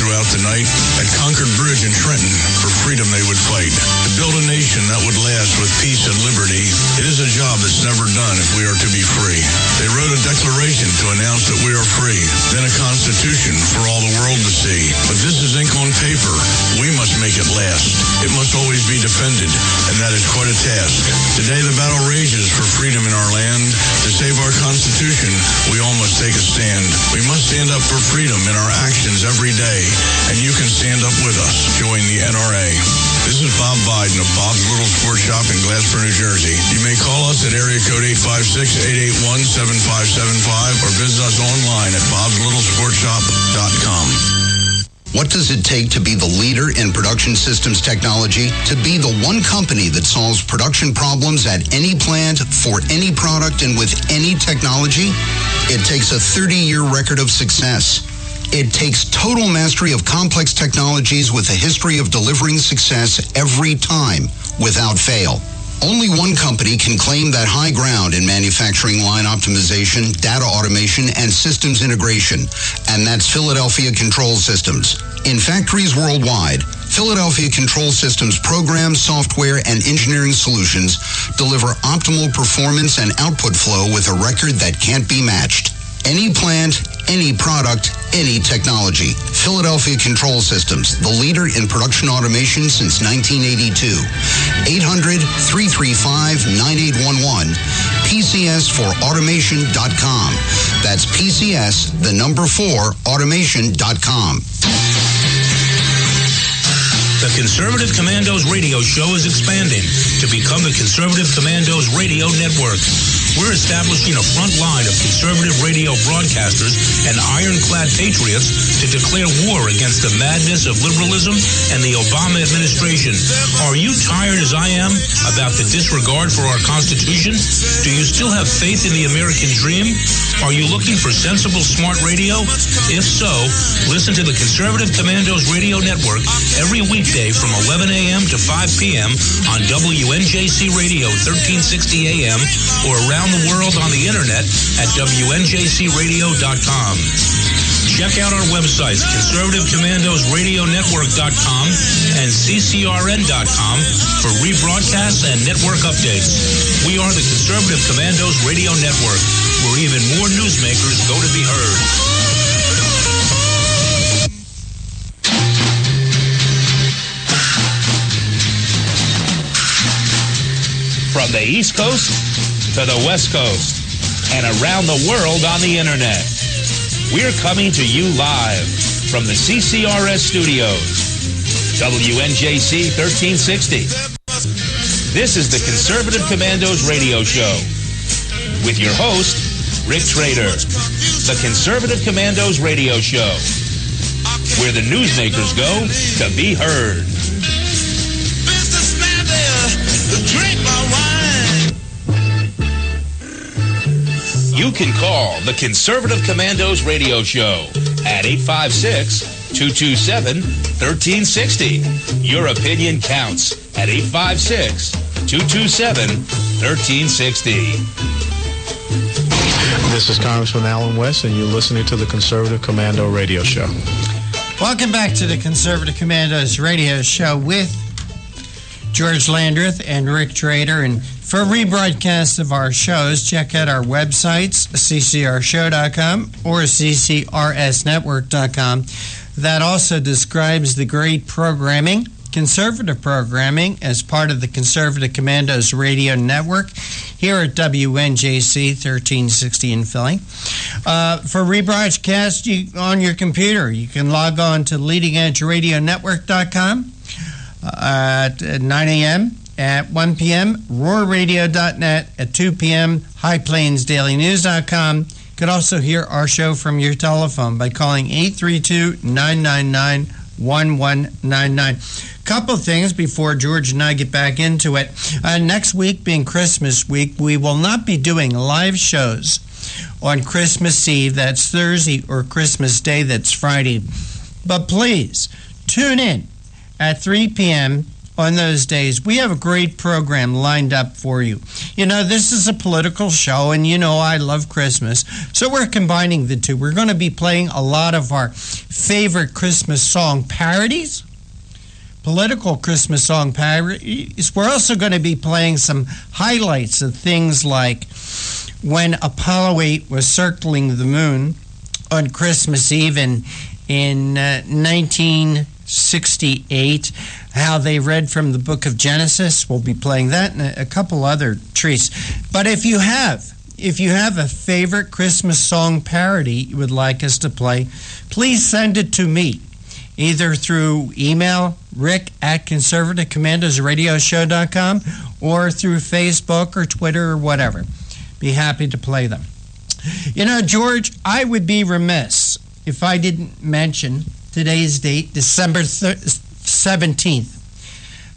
throughout the night. At Concord Bridge in Trenton, for freedom they would fight. To build a nation that would last with peace and liberty, it is a job that's never done if we are to be free. They wrote a declaration to announce that we are free, then a constitution for all the world to see. But this is ink on paper. We must make it last. It must always be defended, and that is quite a task. Today the battle rages for freedom in our land. To save our Constitution, we all must take a stand. We must stand up for freedom in our actions every day, and you can stand up with us. Join the NRA. This is Bob Biden of Bob's Little Sports Shop in Glasper, New Jersey. You may call us at area code 856-881-7575 or visit us online at bobslittle.sportshop.com. What does it take to be the leader in production systems technology? To be the one company that solves production problems at any plant, for any product, and with any technology? It takes a 30-year record of success. It takes total mastery of complex technologies with a history of delivering success every time, without fail. Only one company can claim that high ground in manufacturing line optimization, data automation, and systems integration, and that's Philadelphia Control Systems. In factories worldwide, Philadelphia Control Systems programs, software, and engineering solutions deliver optimal performance and output flow with a record that can't be matched. Any plant, any product, any technology. Philadelphia Control Systems, the leader in production automation since 1982. 800-335-9811. PCS4automation.com. That's PCS, the number 4, automation.com. The Conservative Commandos radio show is expanding to become the Conservative Commandos Radio Network. We're establishing a front line of conservative radio broadcasters and ironclad patriots to declare war against the madness of liberalism and the Obama administration. Are you tired, as I am, about the disregard for our Constitution? Do you still have faith in the American dream? Are you looking for sensible, smart radio? If so, listen to the Conservative Commandos Radio Network every weekday from 11 a.m. to 5 p.m. on WNJC Radio 1360 a.m. or around the world on the internet at WNJCradio.com. Check out our websites, ConservativeCommandosRadioNetwork.com and CCRN.com for rebroadcasts and network updates. We are the Conservative Commandos Radio Network, where even more newsmakers go to be heard. From the East Coast to the West Coast and around the world on the internet, we're coming to you live from the CCRS studios, WNJC 1360. This is the Conservative Commandos radio show with your host, Rick Trader. The Conservative Commandos radio show, where the newsmakers go to be heard. You can call the Conservative Commandos radio show at 856-227-1360. Your opinion counts at 856-227-1360. This is Congressman Alan West, and you're listening to the Conservative Commando radio show. Welcome back to the Conservative Commandos radio show with George Landreth and Rick Trader. And for rebroadcasts of our shows, check out our websites, ccrshow.com or ccrsnetwork.com. That also describes the great programming, conservative programming, as part of the Conservative Commandos Radio Network here at WNJC 1360 in Philly. For rebroadcast on your computer, you can log on to leadingedgeradionetwork.com at 9 a.m., at 1 p.m., roarradio.net, at 2 p.m., highplainsdailynews.com. You could also hear our show from your telephone by calling 832-999-1199. Couple things before George and I get back into it. Next week, being Christmas week, we will not be doing live shows on Christmas Eve, that's Thursday, or Christmas Day, that's Friday. But please, tune in at 3 p.m. on those days. We have a great program lined up for you. You know, this is a political show, and you know I love Christmas, so we're combining the two. We're going to be playing a lot of our favorite Christmas song parodies, political Christmas song parodies. We're also going to be playing some highlights of things like when Apollo 8 was circling the moon on Christmas Eve in 1968, how they read from the book of Genesis. We'll be playing that and a couple other treats. But if you have a favorite Christmas song parody you would like us to play, please send it to me, either through email, rick@conservativecommandosradioshow.com, or through Facebook or Twitter or whatever. Be happy to play them. You know, George, I would be remiss if I didn't mention today's date, December 17th.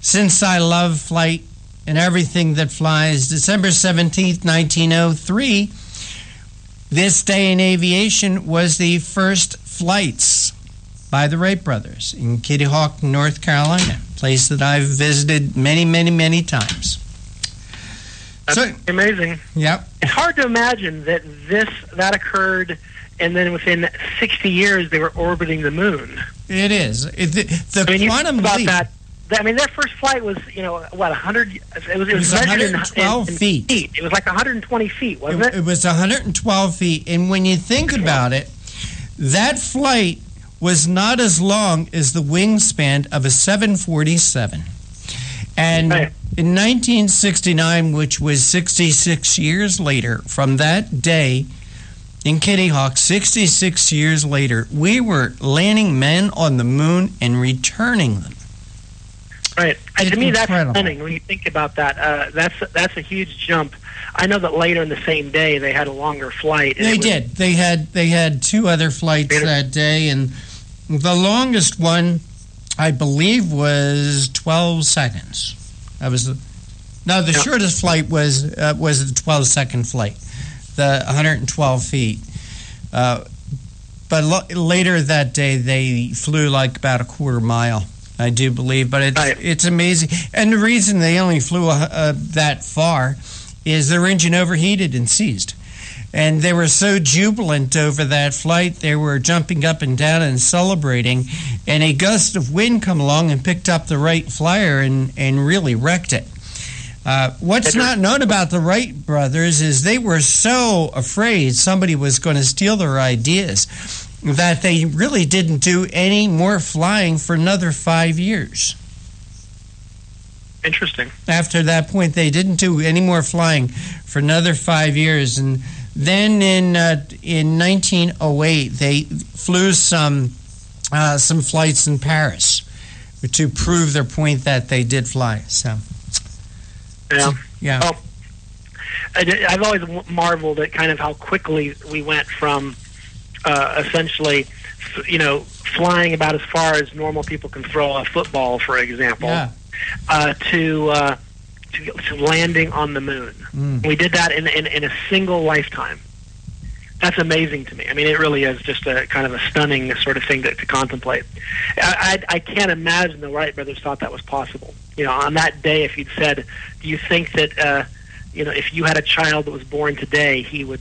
Since I love flight and everything that flies, December 17th, 1903, this day in aviation was the first flights by the Wright brothers in Kitty Hawk, North Carolina, a place that I've visited many, many, many times. That's amazing. Yep. It's hard to imagine that that occurred, and then within 60 years they were orbiting the moon. It is. The quantum leap. I mean, their first flight was, 100? It was measured 112 feet. It was like 120 feet, wasn't it? It was 112 feet. And when you think about it, that flight was not as long as the wingspan of a 747. And in 1969, which was 66 years later from that day in Kitty Hawk, 66 years later, we were landing men on the moon and returning them. Right. And to me, that's incredible. stunning when you think about that. That's a huge jump. I know that later in the same day they had a longer flight. They did. They had two other flights that day, and the longest one, I believe, was 12 seconds. That was the shortest flight was the 12-second flight, the 112 feet. But later that day, they flew like about a quarter mile, I do believe. But it's amazing. And the reason they only flew that far is their engine overheated and seized. And they were so jubilant over that flight, they were jumping up and down and celebrating. And a gust of wind come along and picked up the Wright Flyer and really wrecked it. What's not known about the Wright brothers is they were so afraid somebody was going to steal their ideas that they really didn't do any more flying for another 5 years. Interesting. After that point, they didn't do any more flying for another 5 years. And then in 1908, they flew some flights in Paris to prove their point that they did fly. So. Yeah. Well, I've always marveled at kind of how quickly we went from essentially, flying about as far as normal people can throw a football, for example, to landing on the moon. We did that in a single lifetime. That's amazing to me. I mean, it really is just a kind of a stunning sort of thing to contemplate. I can't imagine the Wright brothers thought that was possible. On that day, if you'd said, do you think that, if you had a child that was born today, he or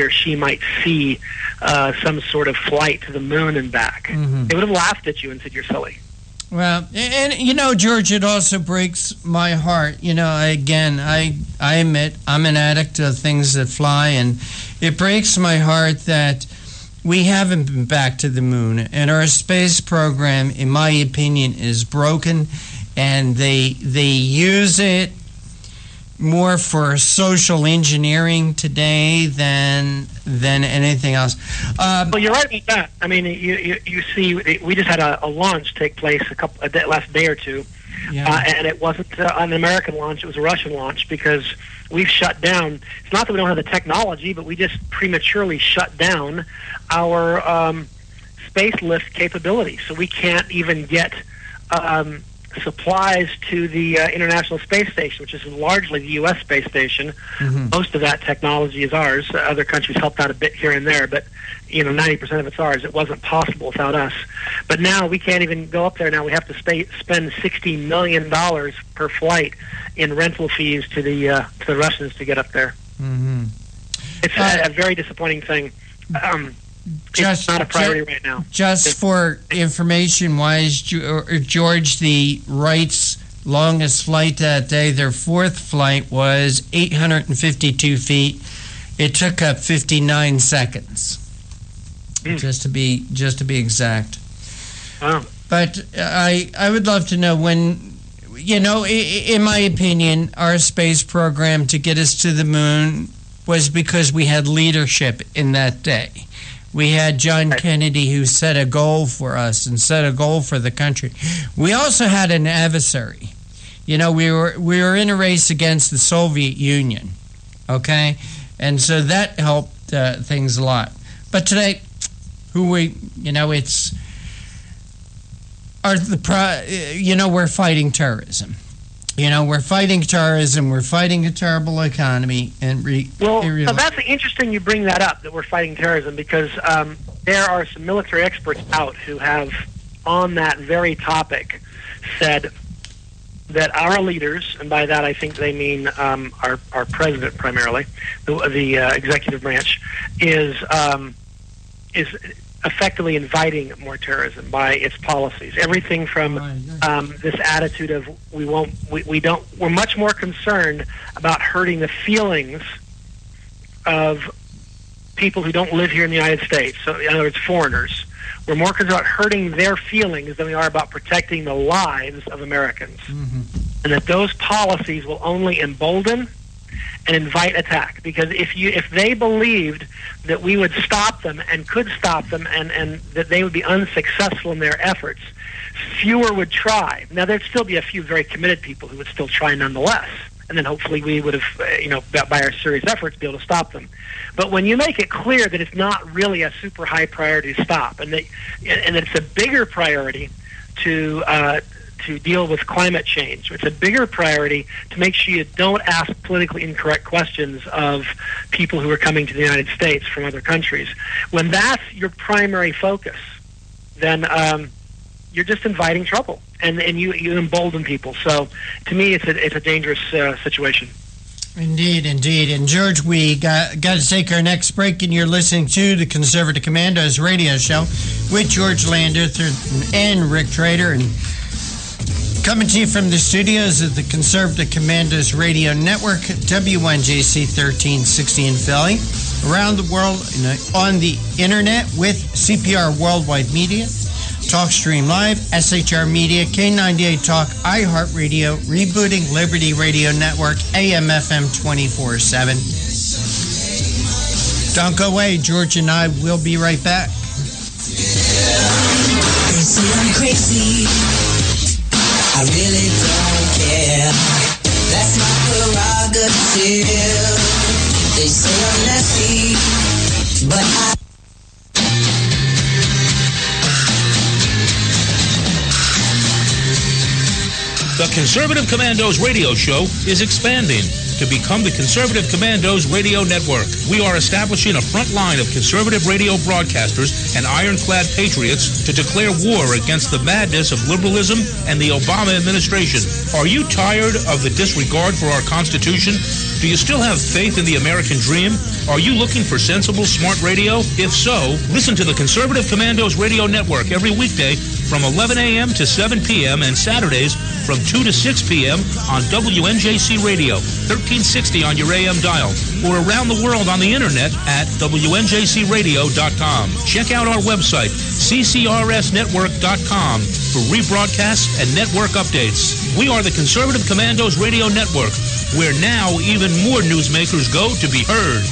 she might see some sort of flight to the moon and back? Mm-hmm. They would have laughed at you and said, you're silly. Well, and George, it also breaks my heart. Again, I admit I'm an addict of things that fly, and it breaks my heart that we haven't been back to the moon, and our space program, in my opinion, is broken, and they use it more for social engineering today than anything else. Well, you're right about that. I mean, you see, we just had a launch take place last day or two, and it wasn't an American launch; it was a Russian launch because we've shut down. It's not that we don't have the technology, but we just prematurely shut down our space lift capability, so we can't even get supplies to the International Space Station, which is largely the U.S. space station. Mm-hmm. Most of that technology is ours. Other countries helped out a bit here and there, but 90% of it's ours. It wasn't possible without us. But now we can't even go up there. Now we have to spend $60 million per flight in rental fees to the Russians to get up there. Mm-hmm. It's a very disappointing thing. It's not a priority right now. Just for information-wise, George, the Wright's longest flight that day, their fourth flight was 852 feet. It took up 59 seconds. Just to be exact. Wow. But I would love to know when, in my opinion, our space program to get us to the moon was because we had leadership in that day. We had John Kennedy who set a goal for us and set a goal for the country. We also had an adversary. We were in a race against the Soviet Union, okay? And so that helped things a lot. But today, we're fighting terrorism. We're fighting terrorism. We're fighting a terrible economy. That's interesting you bring that up, that we're fighting terrorism, because there are some military experts out who have, on that very topic, said that our leaders, and by that I think they mean our president primarily, the executive branch, is effectively inviting more terrorism by its policies. Everything from this attitude of we're much more concerned about hurting the feelings of people who don't live here in the United States. So, in other words, foreigners. We're more concerned about hurting their feelings than we are about protecting the lives of Americans. Mm-hmm. And that those policies will only embolden and invite attack. Because if they believed that we would stop them and could stop them and that they would be unsuccessful in their efforts, fewer would try. Now, there'd still be a few very committed people who would still try nonetheless. And then hopefully we would have, by our serious efforts, be able to stop them. But when you make it clear that it's not really a super high priority to stop, and that it's a bigger priority to deal with climate change, it's a bigger priority to make sure you don't ask politically incorrect questions of people who are coming to the United States from other countries. When that's your primary focus, then you're just inviting trouble, and you embolden people. So to me, it's a dangerous situation. Indeed. And George, we got to take our next break, and you're listening to the Conservative Commandos radio show with George Lander and Rick Trader, and coming to you from the studios of the Conservative Commandos radio network, WNJC 1360 in Philly, around the world on the internet with CPR Worldwide Media, TalkStream Live, SHR Media, K98 Talk, iHeartRadio, Rebooting Liberty Radio Network, AM/FM 24/7. Don't go away. George and I will be right back. They say I'm crazy. I really don't care. That's my prerogative. They say I'm nasty, but I... The Conservative Commandos radio show is expanding to become the Conservative Commandos radio network. We are establishing a front line of conservative radio broadcasters and ironclad patriots to declare war against the madness of liberalism and the Obama administration. Are you tired of the disregard for our Constitution? Do you still have faith in the American dream? Are you looking for sensible, smart radio? If so, listen to the Conservative Commandos radio network every weekday from 11 a.m. to 7 p.m. and Saturdays from 2 to 6 p.m. on WNJC Radio, 1360 on your AM dial, or around the world on the internet at WNJCradio.com. Check out our website, CCRSnetwork.com, for rebroadcasts and network updates. We are the Conservative Commandos Radio Network, where now even more newsmakers go to be heard.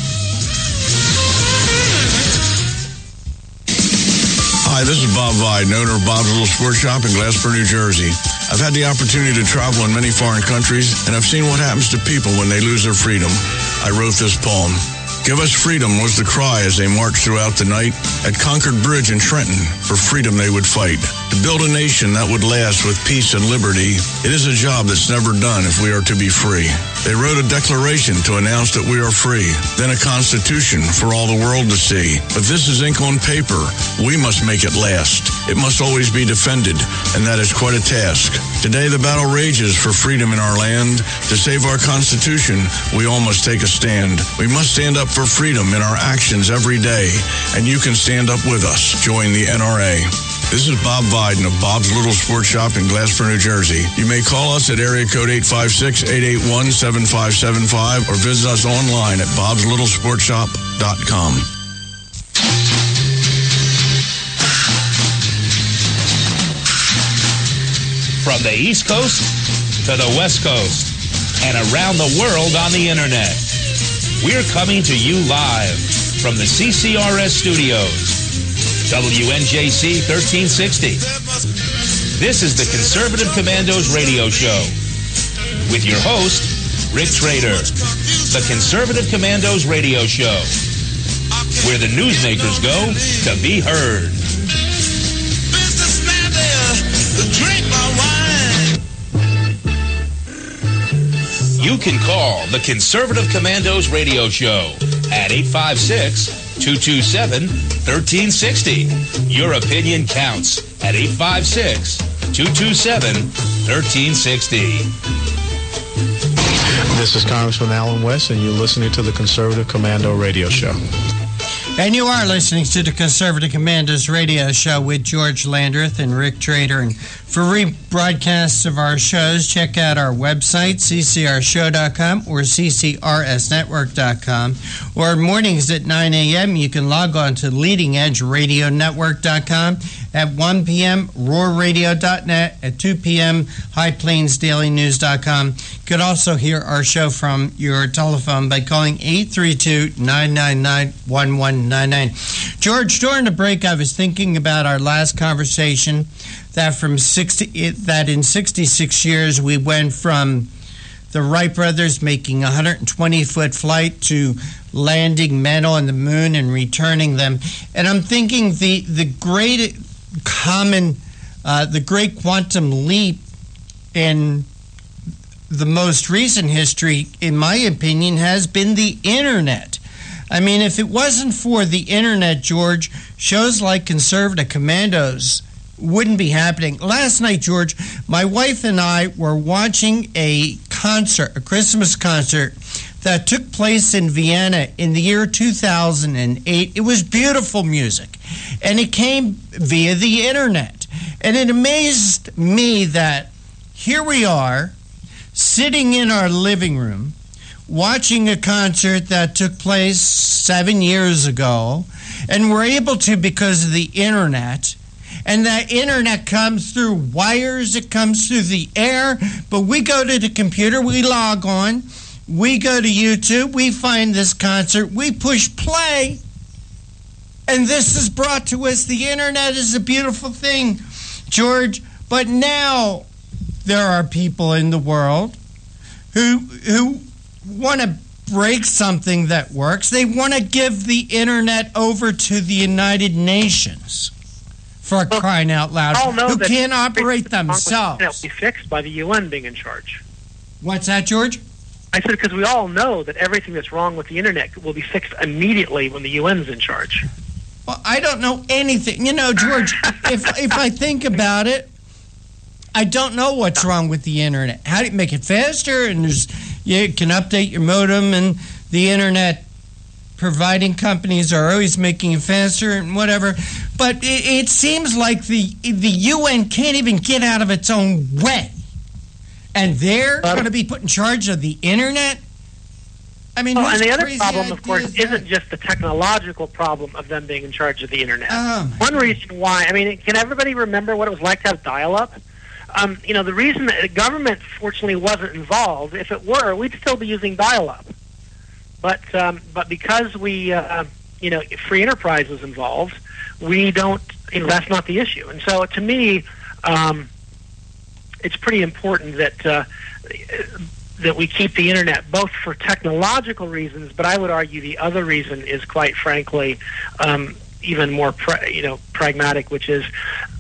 Hi, this is Bob Vide, owner of Bob's Little Sports Shop in Glasper, New Jersey. I've had the opportunity to travel in many foreign countries, and I've seen what happens to people when they lose their freedom. I wrote this poem. Give us freedom was the cry as they marched throughout the night. At Concord Bridge in Trenton, for freedom they would fight. To build a nation that would last with peace and liberty, it is a job that's never done if we are to be free. They wrote a declaration to announce that we are free, then a constitution for all the world to see. But this is ink on paper. We must make it last. It must always be defended, and that is quite a task. Today the battle rages for freedom in our land. To save our Constitution, we all must take a stand. We must stand up for freedom in our actions every day, and you can stand up with us. Join the NRA. This is Bob Biden of Bob's Little Sports Shop in Glasper, New Jersey. You may call us at area code 856-881-7575 or visit us online at bobslittle.sportshop.com. From the East Coast to the West Coast and around the world on the Internet, we're coming to you live from the CCRS studios, WNJC 1360. This is the Conservative Commandos radio show with your host, Rick Trader. The Conservative Commandos radio show, where the newsmakers go to be heard. You can call the Conservative Commandos radio show at 856-227-1360. Your opinion counts at 856-227-1360. This is Congressman Alan West, and you're listening to the Conservative Commando radio show. And you are listening to the Conservative Commandos radio show with George Landreth and Rick Trader. And for rebroadcasts of our shows, check out our website, ccrshow.com or ccrsnetwork.com. Or mornings at 9 a.m., you can log on to leadingedgeradionetwork.com. At 1 p.m., roarradio.net. At 2 p.m., highplainsdailynews.com. You can also hear our show from your telephone by calling 832-999-1199. George, during the break, I was thinking about our last conversation that in 66 years we went from the Wright brothers making a 120-foot flight to landing men on the moon and returning them. And I'm thinking the great quantum leap in the most recent history, in my opinion, has been the Internet. I mean, if it wasn't for the Internet, George, shows like Conservative Commandos wouldn't be happening. Last night, George, my wife and I were watching a Christmas concert that took place in Vienna in the year 2008. It was beautiful music, and it came via the Internet. And it amazed me that here we are, sitting in our living room, watching a concert that took place 7 years ago, and we're able to because of the Internet. And that Internet comes through wires, it comes through the air, but we go to the computer, we log on, we go to YouTube, we find this concert, we push play, and this is brought to us. The Internet is a beautiful thing, George, but now there are people in the world who want to break something that works. They want to give the Internet over to the United Nations, for crying out loud, who can't operate themselves. It'll be fixed by the UN being in charge. What's that, George? I said because we all know that everything that's wrong with the Internet will be fixed immediately when the UN's in charge. Well, I don't know anything. You know, George, if I think about it, I don't know what's wrong with the Internet. How do you make it faster? And you can update your modem, and the Internet providing companies are always making it faster and whatever. But it seems like the UN can't even get out of its own way. And they're going to be put in charge of the Internet? I mean, and the other problem, of course, isn't just the technological problem of them being in charge of the Internet. One reason why, I mean, can everybody remember what it was like to have dial-up? You know, the reason that the government, fortunately, wasn't involved, if it were, we'd still be using dial-up. But because we, free enterprise is involved, we don't, that's not the issue. And so, to me, it's pretty important that that we keep the internet both for technological reasons, but I would argue the other reason is, quite frankly, even more pragmatic, which is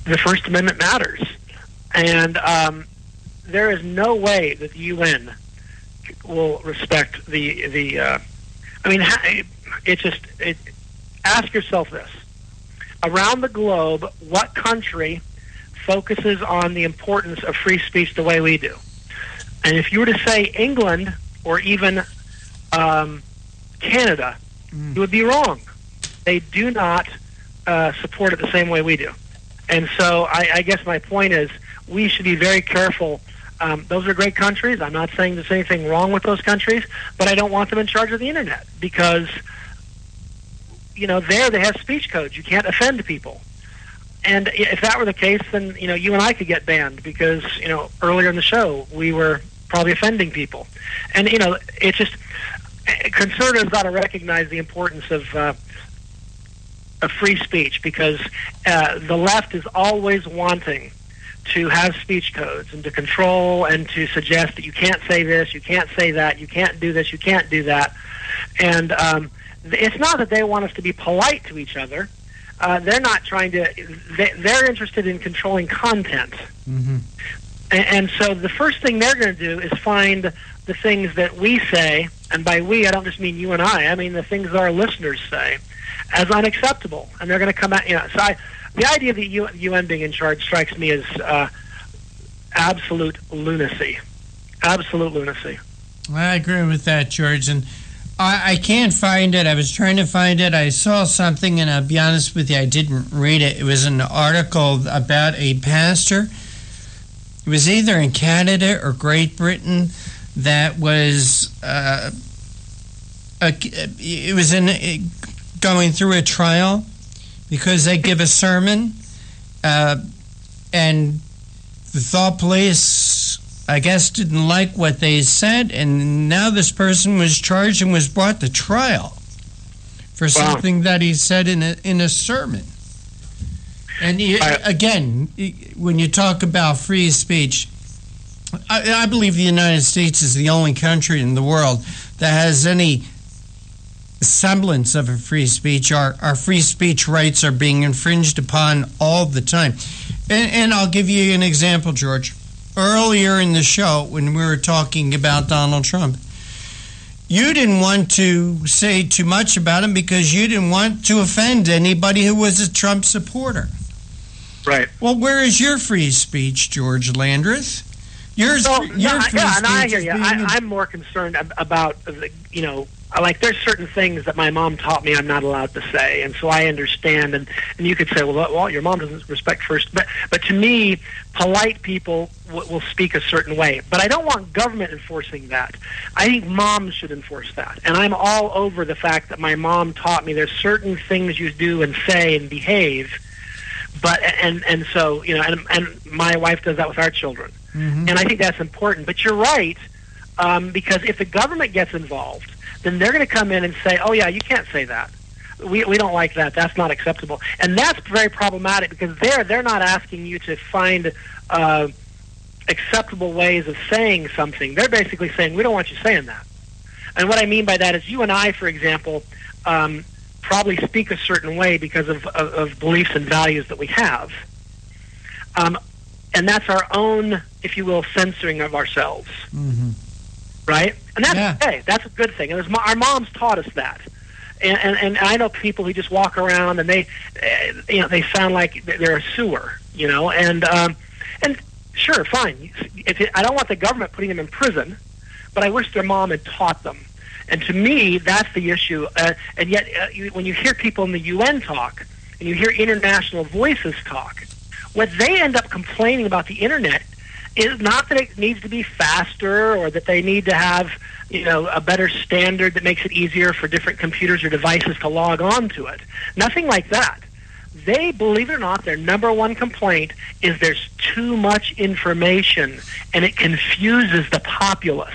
the First Amendment matters. And there is no way that the UN will respect ask yourself this. Around the globe, what country focuses on the importance of free speech the way we do? And if you were to say England or even Canada, you would be wrong. They do not support it the same way we do. And so I guess my point is we should be very careful. Those are great countries. I'm not saying there's anything wrong with those countries, but I don't want them in charge of the internet because, there they have speech codes. You can't offend people. And if that were the case, then, you and I could get banned because, earlier in the show, we were probably offending people. And, it's just, conservatives ought to recognize the importance of free speech because the left is always wanting to have speech codes and to control and to suggest that you can't say this, you can't say that, you can't do this, you can't do that. And it's not that they want us to be polite to each other. They're not trying to, they're interested in controlling content. Mm-hmm. And so the first thing they're going to do is find the things that we say, and by we, I don't just mean you and I mean the things that our listeners say, as unacceptable. And they're going to come out, so the idea of the UN being in charge strikes me as absolute lunacy. Absolute lunacy. I agree with that, George. And I can't find it. I was trying to find it. I saw something, and I'll be honest with you, I didn't read it. It was an article about a pastor. It was either in Canada or Great Britain that was going through a trial because they give a sermon, and the thought police, I guess, didn't like what they said, and now this person was charged and was brought to trial for something that he said in a sermon. And again, when you talk about free speech, I believe the United States is the only country in the world that has any semblance of a free speech. Our free speech rights are being infringed upon all the time. And I'll give you an example, George. Earlier in the show, when we were talking about Donald Trump, you didn't want to say too much about him because you didn't want to offend anybody who was a Trump supporter. Right. Well, where is your free speech, George Landreth? And I hear you. I'm more concerned about, like there's certain things that my mom taught me I'm not allowed to say, and so I understand. And you could say, well, your mom doesn't respect first, but to me, polite people will speak a certain way. But I don't want government enforcing that. I think moms should enforce that. And I'm all over the fact that my mom taught me there's certain things you do and say and behave. But and so and my wife does that with our children, and I think that's important. But you're right, because if the government gets involved, then they're going to come in and say, "Oh yeah, you can't say that. We don't like that. That's not acceptable." And that's very problematic because they're not asking you to find acceptable ways of saying something. They're basically saying, "We don't want you saying that." And what I mean by that is, you and I, for example, probably speak a certain way because of beliefs and values that we have. And that's our own, if you will, censoring of ourselves. Mm-hmm. Right? And that's okay. That's a good thing. And our moms taught us that. And I know people who just walk around and they sound like they're a sewer, and sure, fine. I don't want the government putting them in prison, but I wish their mom had taught them. And to me, that's the issue. And yet, when you hear people in the UN talk, and you hear international voices talk, what they end up complaining about the internet is not that it needs to be faster or that they need to have, a better standard that makes it easier for different computers or devices to log on to it. Nothing like that. They, believe it or not, their number one complaint is there's too much information and it confuses the populace.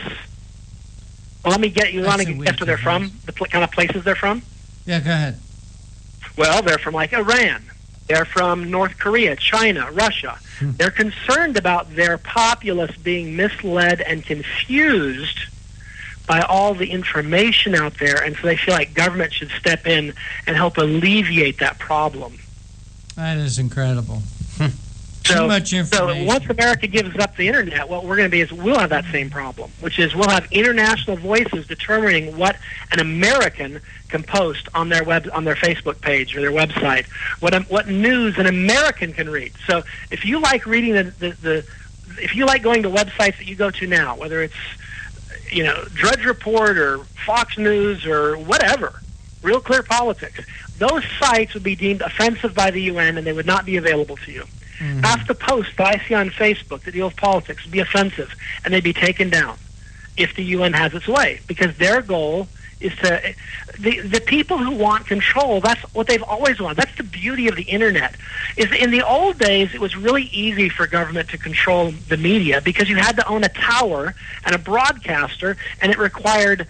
Well, let me get you. Want to guess where they're from? The kind of places they're from? Yeah, go ahead. Well, they're from like Iran, They're from North Korea, China, Russia. They're concerned about their populace being misled and confused by all the information out there, and so they feel like government should step in and help alleviate that problem. That is incredible. So, Too much information. So once America gives up the internet, what we're going to be is we'll have that same problem, which is we'll have international voices determining what an American can post on their Facebook page or their website, what news an American can read. So if you like reading if you like going to websites that you go to now, whether it's Drudge Report or Fox News or whatever, Real Clear Politics, those sites would be deemed offensive by the UN and they would not be available to you. Mm-hmm. Half the posts that I see on Facebook that deal with politics would be offensive and they'd be taken down if the UN has its way, because their goal is to the people who want control. That's what they've always wanted. That's the beauty of the internet. Is in the old days it was really easy for government to control the media because you had to own a tower and a broadcaster, and it required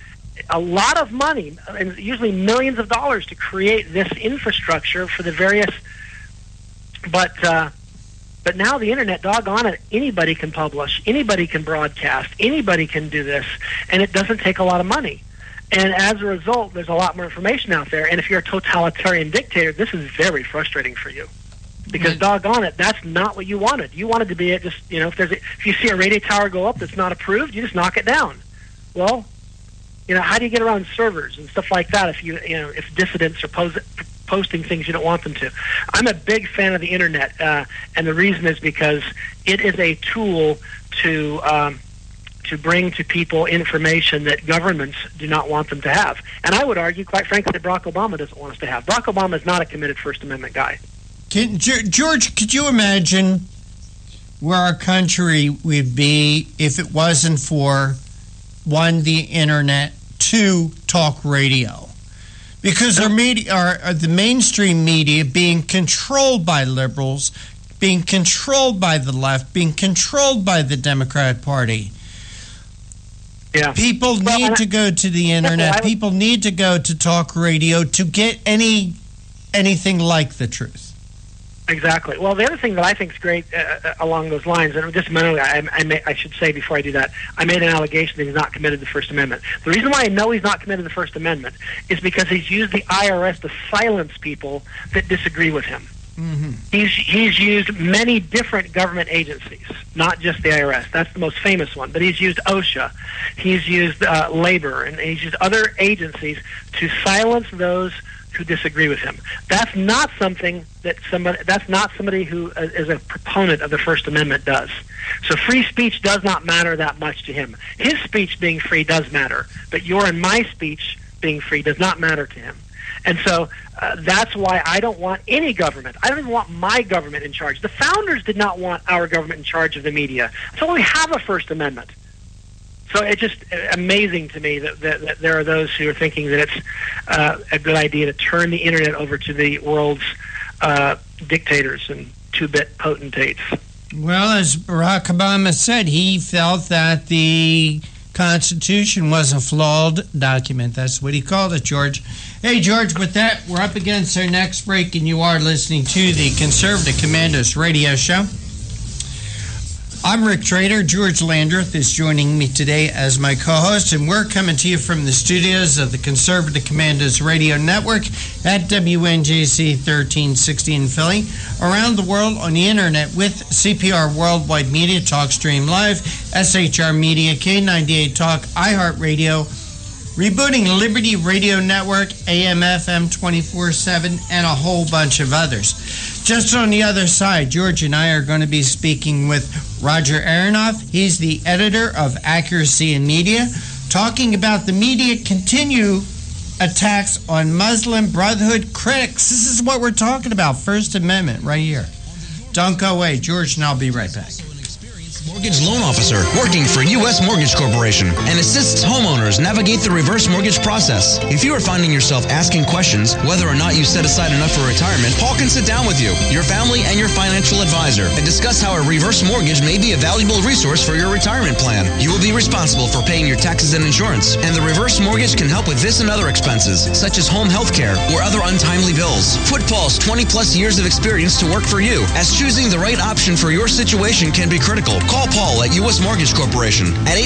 a lot of money, and usually millions of dollars, to create this infrastructure for the various. But now the internet, doggone it, anybody can publish, anybody can broadcast, anybody can do this, and it doesn't take a lot of money. And as a result, there's a lot more information out there. And if you're a totalitarian dictator, this is very frustrating for you. Because doggone it, that's not what you wanted. You wanted to be if you see a radio tower go up that's not approved, you just knock it down. Well, how do you get around servers and stuff like that if dissidents are posting things you don't want them to? I'm a big fan of the internet, and the reason is because it is a tool to bring to people information that governments do not want them to have. And I would argue, quite frankly, that Barack Obama doesn't want us to have. Barack Obama is not a committed First Amendment guy. George, could you imagine where our country would be if it wasn't for, one, the internet, two, talk radio? Because our media, the mainstream media, being controlled by liberals, being controlled by the left, being controlled by the Democrat Party. Yeah. People need to go to the internet. People need to go to talk radio to get anything like the truth. Exactly. Well, the other thing that I think is great along those lines, and just a minute, I should say before I do that, I made an allegation that he's not committed to the First Amendment. The reason why I know he's not committed to the First Amendment is because he's used the IRS to silence people that disagree with him. Mm-hmm. He's used many different government agencies, not just the IRS. That's the most famous one. But he's used OSHA, he's used labor, and he's used other agencies to silence those who disagree with him. That's not something that somebody who is a proponent of the First Amendment does. So free speech does not matter that much to him. His speech being free does matter, but your and my speech being free does not matter to him. And so that's why I don't want any government. I don't even want my government in charge. The founders did not want our government in charge of the media. That's why we have a First Amendment. So it's just amazing to me that there are those who are thinking that it's a good idea to turn the internet over to the world's dictators and two-bit potentates. Well, as Barack Obama said, he felt that the Constitution was a flawed document. That's what he called it, George. Hey, George, with that, we're up against our next break, and you are listening to the Conservative Commandos radio show. I'm Rick Trader. George Landreth is joining me today as my co-host, and we're coming to you from the studios of the Conservative Commandos Radio Network at WNJC 1360 in Philly, around the world on the internet with CPR Worldwide Media, TalkStream Live, SHR Media, K98 Talk, iHeartRadio, Rebooting Liberty Radio Network, AM/FM 24/7, and a whole bunch of others. Just on the other side, George and I are going to be speaking with Roger Aronoff. He's the editor of Accuracy in Media, talking about the media continue attacks on Muslim Brotherhood critics. This is what we're talking about, First Amendment right here. Don't go away. George and I'll be right back. mortgage loan officer working for U.S. Mortgage Corporation and assists homeowners navigate the reverse mortgage process. If you are finding yourself asking questions whether or not you set aside enough for retirement, Paul can sit down with you, your family, and your financial advisor and discuss how a reverse mortgage may be a valuable resource for your retirement plan. You will be responsible for paying your taxes and insurance, and the reverse mortgage can help with this and other expenses, such as home health care or other untimely bills. Put Paul's 20-plus years of experience to work for you, as choosing the right option for your situation can be critical. Call Paul at U.S. Mortgage Corporation at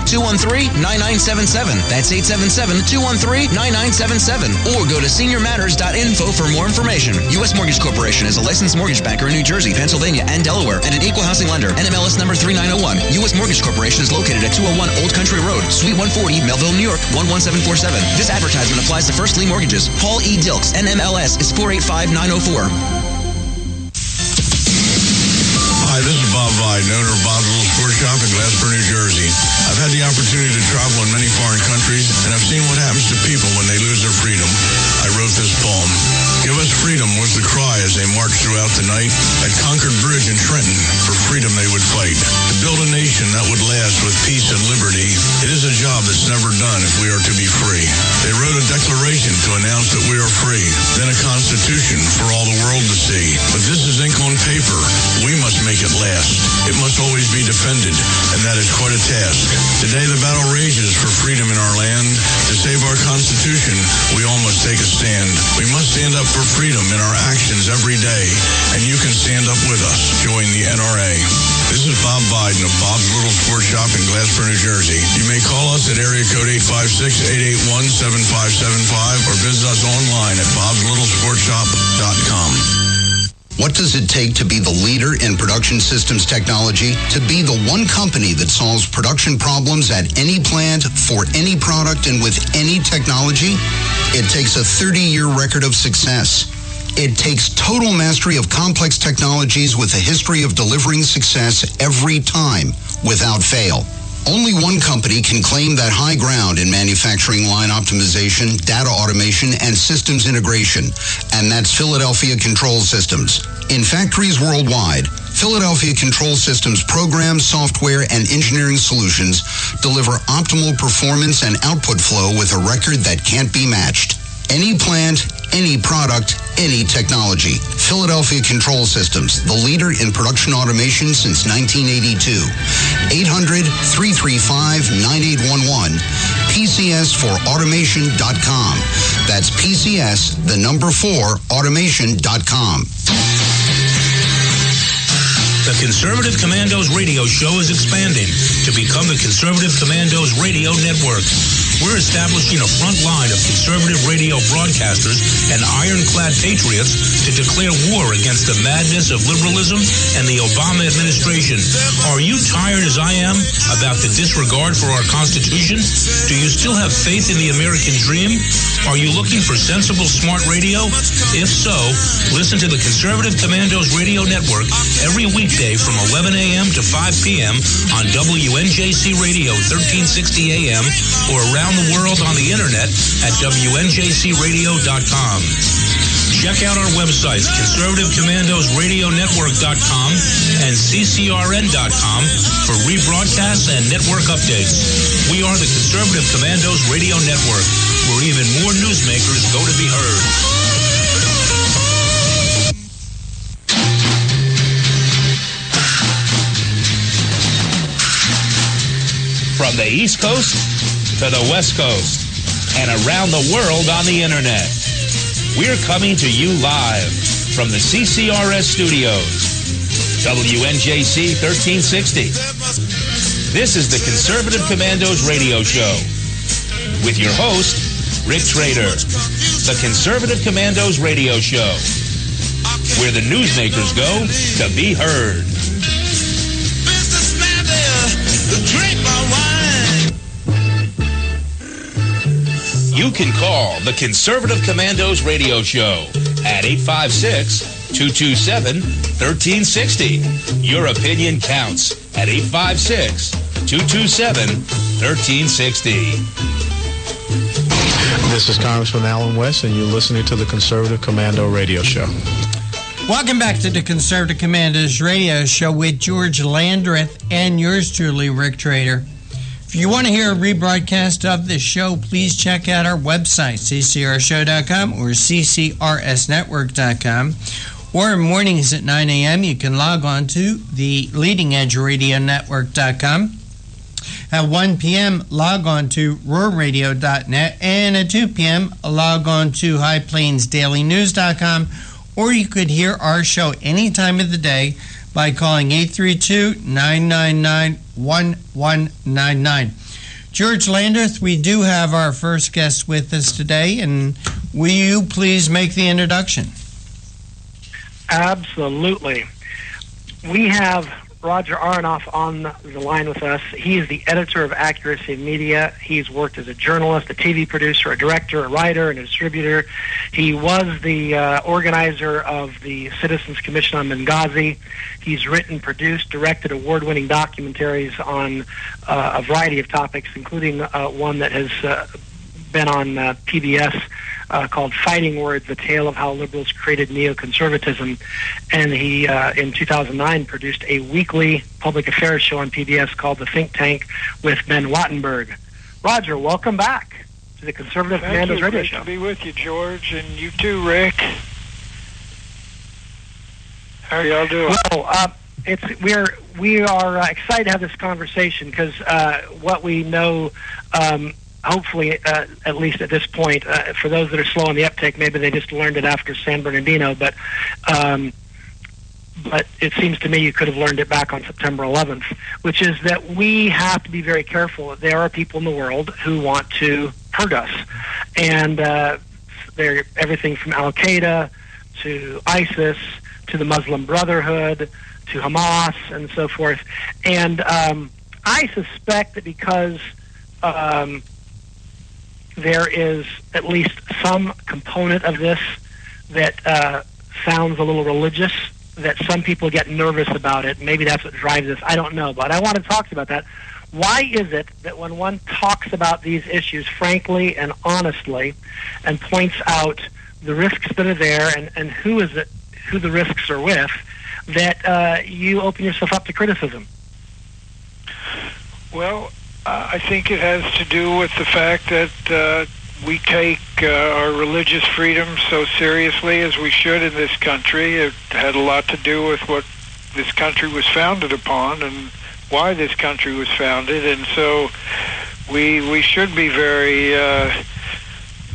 877-213-9977. That's 877-213-9977. Or go to seniormatters.info for more information. U.S. Mortgage Corporation is a licensed mortgage banker in New Jersey, Pennsylvania, and Delaware, and an equal housing lender. NMLS number 3901. U.S. Mortgage Corporation is located at 201 Old Country Road, Suite 140, Melville, New York, 11747. This advertisement applies to first lien mortgages. Paul E. Dilks, NMLS is 485904. Hi, this is Bob Vide, owner of Bob's Little Sports Shop in Glassboro, New Jersey. I've had the opportunity to travel in many foreign countries, and I've seen what happens to people when they lose their freedom. I wrote this poem. Give us freedom was the cry as they marched throughout the night. At Concord Bridge in Trenton, for freedom they would fight. To build a nation that would last with peace and liberty, it is a job that's never done if we are to be free. They wrote a declaration to announce that we are free, then a constitution for all the world to see. But this is ink on paper. We must make it last. It must always be defended, and that is quite a task. Today the battle rages for freedom in our land. To save our Constitution, we all must take a stand. We must stand up for freedom in our actions every day, and you can stand up with us. Join the NRA. This is Bob Biden of Bob's Little Sports Shop in Glassboro, New Jersey. You may call us at area code 856-881-7575 or visit us online at bobslittle.sportshop.com. What does it take to be the leader in production systems technology? To be the one company that solves production problems at any plant, for any product, and with any technology? It takes a 30-year record of success. It takes total mastery of complex technologies with a history of delivering success every time, without fail. Only one company can claim that high ground in manufacturing line optimization, data automation, and systems integration, and that's Philadelphia Control Systems. In factories worldwide, Philadelphia Control Systems programs, software, and engineering solutions deliver optimal performance and output flow with a record that can't be matched. Any plant, any product, any technology. Philadelphia Control Systems, the leader in production automation since 1982. 800-335-9811. PCS4automation.com. That's PCS, the number 4, automation.com. The Conservative Commandos radio show is expanding to become the Conservative Commandos radio network. We're establishing a front line of conservative radio broadcasters and ironclad patriots to declare war against the madness of liberalism and the Obama administration. Are you tired as I am about the disregard for our Constitution? Do you still have faith in the American dream? Are you looking for sensible, smart radio? If so, listen to the Conservative Commandos radio network every weekday from 11 a.m. to 5 p.m. on WNJC Radio 1360 a.m. or around the world on the internet at WNJCradio.com. Check out our websites, ConservativeCommandosRadioNetwork.com and CCRN.com for rebroadcasts and network updates. We are the Conservative Commandos Radio Network, where even more newsmakers go to be heard. From the East Coast to the West Coast and around the world on the internet, we're coming to you live from the CCRS studios, WNJC 1360. This is the Conservative Commandos radio show with your host, Rick Trader. The Conservative Commandos radio show, where the newsmakers go to be heard. You can call the Conservative Commandos radio show at 856-227-1360. Your opinion counts at 856-227-1360. This is Congressman Alan West, and you're listening to the Conservative Commando radio show. Welcome back to the Conservative Commandos radio show with George Landreth and yours truly, Rick Trader. If you want to hear a rebroadcast of this show, please check out our website, ccrshow.com or ccrsnetwork.com. Or mornings at 9 a.m., you can log on to the leadingedgeradionetwork.com. At 1 p.m., log on to roarradio.net. And at 2 p.m., log on to highplainsdailynews.com. Or you could hear our show any time of the day by calling 832-999-1199. George Landreth, we do have our first guest with us today, and will you please make the introduction? Absolutely. We have Roger Aronoff on the line with us. He is the editor of Accuracy Media. He's worked as a journalist, a TV producer, a director, a writer, and a distributor. He was the organizer of the Citizens Commission on Benghazi. He's written, produced, directed award-winning documentaries on a variety of topics, including one that has been on PBS called Fighting Words, The Tale of How Liberals Created Neoconservatism. And he, in 2009, produced a weekly public affairs show on PBS called The Think Tank with Ben Wattenberg. Roger, welcome back to the Conservative Commandos radio show. Great to be with you, George, and you too, Rick. How are y'all doing? Well, we are excited to have this conversation because what we know, hopefully, at least at this point, for those that are slow on the uptake, maybe they just learned it after San Bernardino, but it seems to me you could have learned it back on September 11th, which is that we have to be very careful. There are people in the world who want to hurt us, and they're everything from Al-Qaeda to ISIS to the Muslim Brotherhood to Hamas and so forth. And I suspect that because there is at least some component of this that sounds a little religious, that some people get nervous about it. Maybe that's what drives this. I don't know, but I want to talk about that. Why is it that when one talks about these issues frankly and honestly and points out the risks that are there and who the risks are with, that you open yourself up to criticism? Well, I think it has to do with the fact that we take our religious freedom so seriously as we should in this country. It had a lot to do with what this country was founded upon and why this country was founded, and so we should be very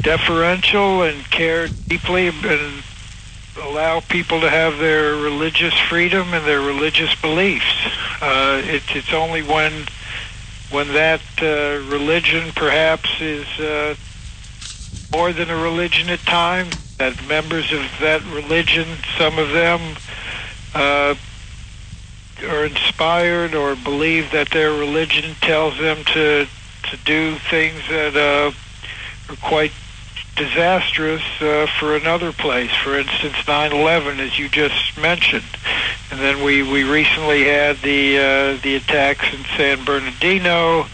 deferential and care deeply and allow people to have their religious freedom and their religious beliefs. It's only when that religion perhaps is more than a religion at times, that members of that religion, some of them are inspired or believe that their religion tells them to do things that are quite disastrous for another place. For instance, 9/11, as you just mentioned. And then we recently had the attacks in San Bernardino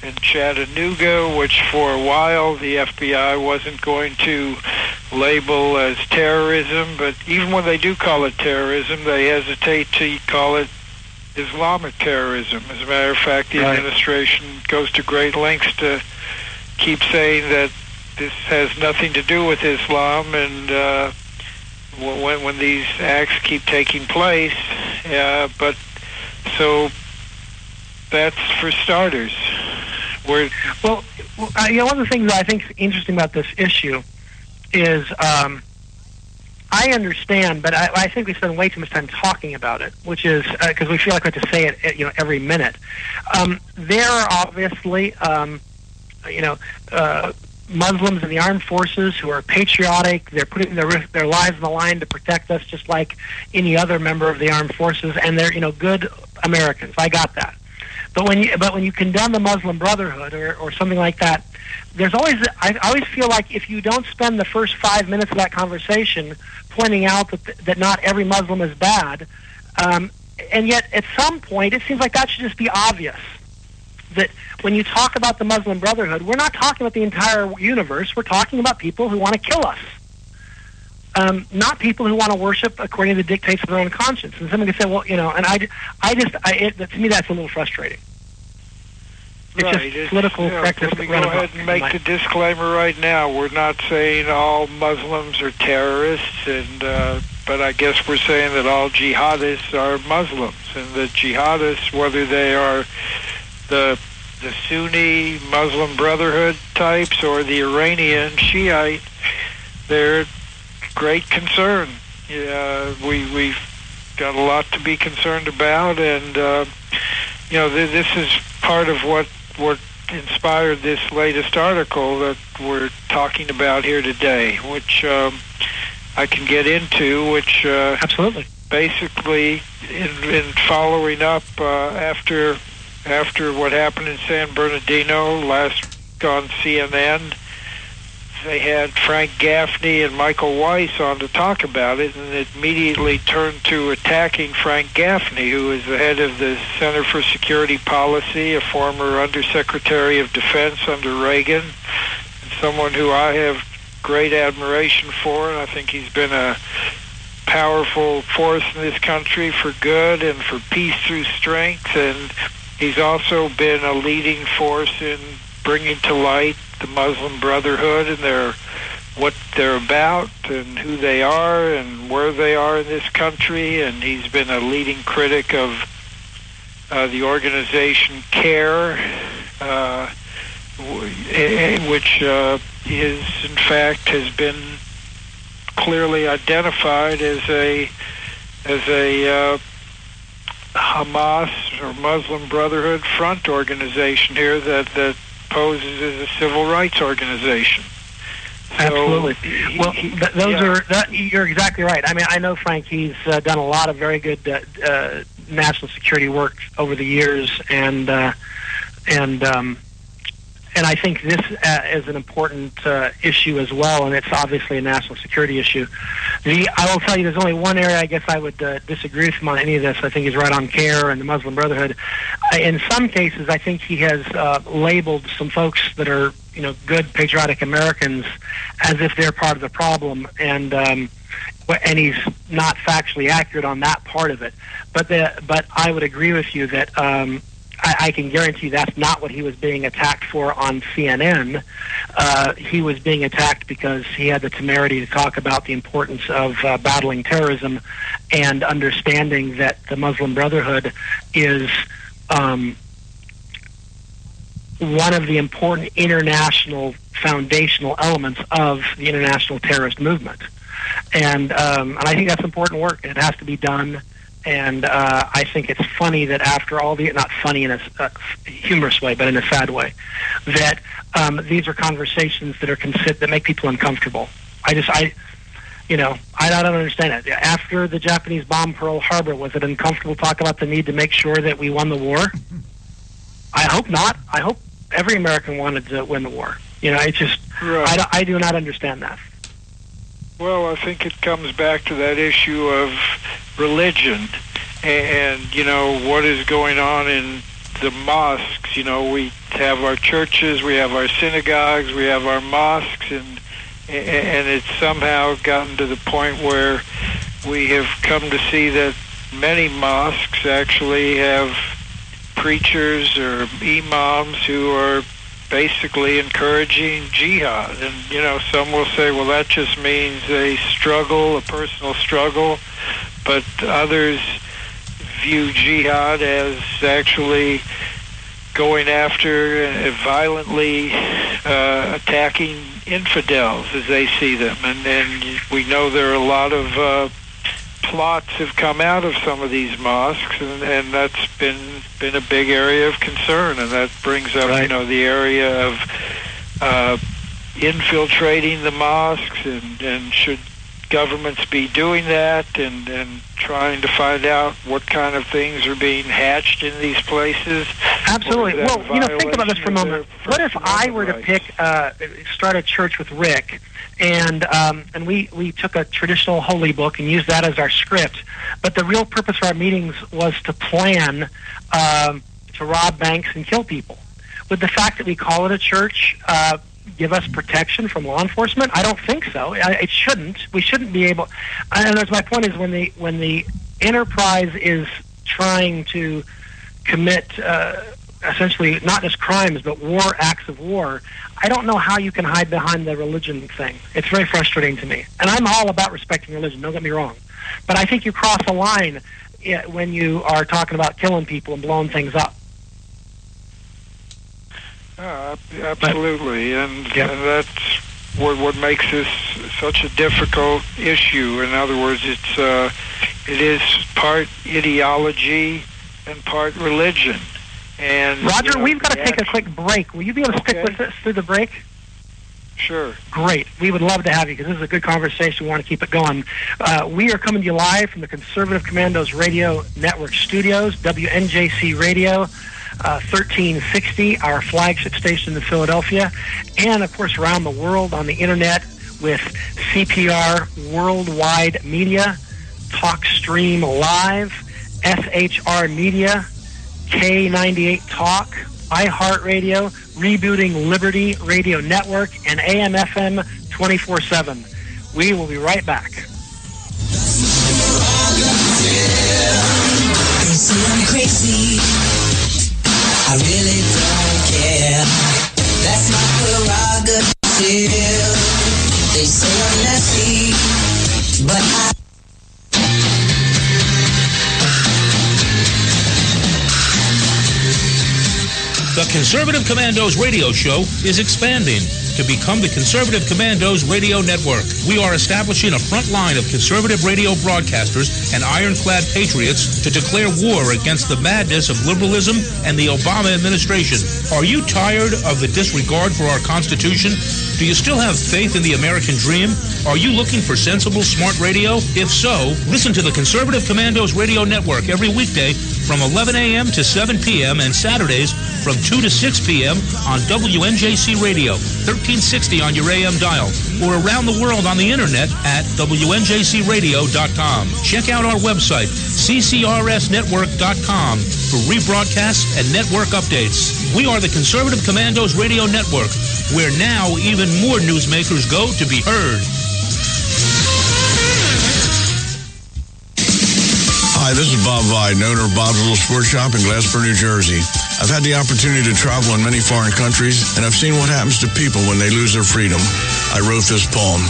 and Chattanooga, which for a while the FBI wasn't going to label as terrorism, but even when they do call it terrorism, they hesitate to call it Islamic terrorism. As a matter of fact, the administration goes to great lengths to keep saying that this has nothing to do with Islam, and when these acts keep taking place, but so that's for starters. One of the things that I think is interesting about this issue is I understand, but I think we spend way too much time talking about it, which is because we feel like we have to say it, every minute. There are obviously, Muslims in the armed forces who are patriotic. They're putting their lives on the line to protect us, just like any other member of the armed forces, and they're good Americans. I got that. But when you condemn the Muslim Brotherhood or something like that, there's always I always feel like if you don't spend the first 5 minutes of that conversation pointing out that not every Muslim is bad, and yet at some point it seems like that should just be obvious. That when you talk about the Muslim Brotherhood, we're not talking about the entire universe. We're talking about people who want to kill us. not people who want to worship according to the dictates of their own conscience. And someone can say, well, to me, that's a little frustrating. It's just political correctness. Let me go ahead and make the disclaimer right now. We're not saying all Muslims are terrorists, but I guess we're saying that all jihadists are Muslims, and the jihadists, whether they are the Sunni Muslim Brotherhood types or the Iranian Shiite, they're great concern. We've got a lot to be concerned about, and this is part of what inspired this latest article that we're talking about here today, which I can get into, which absolutely, basically, in following up after what happened in San Bernardino last week on CNN. They had Frank Gaffney and Michael Weiss on to talk about it, and it immediately turned to attacking Frank Gaffney, who is the head of the Center for Security Policy, a former Undersecretary of Defense under Reagan, and someone who I have great admiration for, and I think he's been a powerful force in this country for good and for peace through strength, and he's also been a leading force in bringing to light the Muslim Brotherhood and what they're about and who they are and where they are in this country, and he's been a leading critic of the organization CARE, which is in fact has been clearly identified as a Hamas or Muslim Brotherhood front organization here that poses as a civil rights organization. Absolutely. Well, you're exactly right. I mean, I know Frank. He's done a lot of very good national security work over the years, and I think this is an important issue as well, and it's obviously a national security issue. I will tell you, there's only one area I guess I would disagree with him on any of this. I think he's right on CARE and the Muslim Brotherhood. In some cases, I think he has labeled some folks that are, good patriotic Americans as if they're part of the problem, and he's not factually accurate on that part of it. But I would agree with you that I can guarantee you that's not what he was being attacked for on CNN. He was being attacked because he had the temerity to talk about the importance of battling terrorism and understanding that the Muslim Brotherhood is one of the important international foundational elements of the international terrorist movement. And I think that's important work. It has to be done. And I think it's funny that after all not funny in a humorous way, but in a sad way, that these are conversations that make people uncomfortable. I don't understand it. After the Japanese bombed Pearl Harbor, was it uncomfortable to talk about the need to make sure that we won the war? I hope not. I hope every American wanted to win the war. It's just, right. I do not understand that. Well, I think it comes back to that issue of religion and what is going on in the mosques. We have our churches, we have our synagogues, we have our mosques, and it's somehow gotten to the point where we have come to see that many mosques actually have preachers or imams who are basically encouraging jihad. And, some will say, well, that just means a personal struggle, but others view jihad as actually going after and violently attacking infidels as they see them. And we know there are a lot of plots have come out of some of these mosques, and that's been a big area of concern, and that brings up the area of infiltrating the mosques, and should governments be doing that, and trying to find out what kind of things are being hatched in these places. Absolutely. Well, think about this for a moment. What if I were to start a church with Rick, and we took a traditional holy book and used that as our script, but the real purpose of our meetings was to plan to rob banks and kill people? Would the fact that we call it a church give us protection from law enforcement? I don't think so. It shouldn't. We shouldn't be able. And that's my point. Is when the enterprise is trying to commit essentially not just crimes but acts of war, I don't know how you can hide behind the religion thing. It's very frustrating to me. And I'm all about respecting religion, don't get me wrong. But I think you cross a line when you are talking about killing people and blowing things up. Absolutely, and that's what makes this such a difficult issue. In other words, it is part ideology and part religion. And Roger, we've got to take a quick break. Will you be able to stick with us through the break? Sure. Great. We would love to have you because this is a good conversation. We want to keep it going. We are coming to you live from the Conservative Commandos Radio Network studios, WNJC Radio, 1360, our flagship station in Philadelphia, and, of course, around the world on the Internet with CPR Worldwide Media, TalkStream Live, SHR Media, K98 Talk, iHeartRadio, Rebooting Liberty Radio Network, and AM/FM 24/7. We will be right back. They say I'm crazy. I really don't care. That's my prerogative. They say I'm nasty, but I... The Conservative Commandos radio show is expanding to become the Conservative Commandos Radio Network. We are establishing a front line of conservative radio broadcasters and ironclad patriots to declare war against the madness of liberalism and the Obama administration. Are you tired of the disregard for our Constitution? Do you still have faith in the American dream? Are you looking for sensible, smart radio? If so, listen to the Conservative Commandos Radio Network every weekday from 11 a.m. to 7 p.m. and Saturdays from 2 to 6 p.m. on WNJC Radio, 1360 on your AM dial, or around the world on the Internet at WNJCradio.com. Check out our website, CCRSnetwork.com, for rebroadcasts and network updates. We are the Conservative Commandos Radio Network, where now even more newsmakers go to be heard. Hi, this is Bob Viden, owner of Bob's Little Sports Shop in Glassboro, New Jersey. I've had the opportunity to travel in many foreign countries, and I've seen what happens to people when they lose their freedom. I wrote this poem.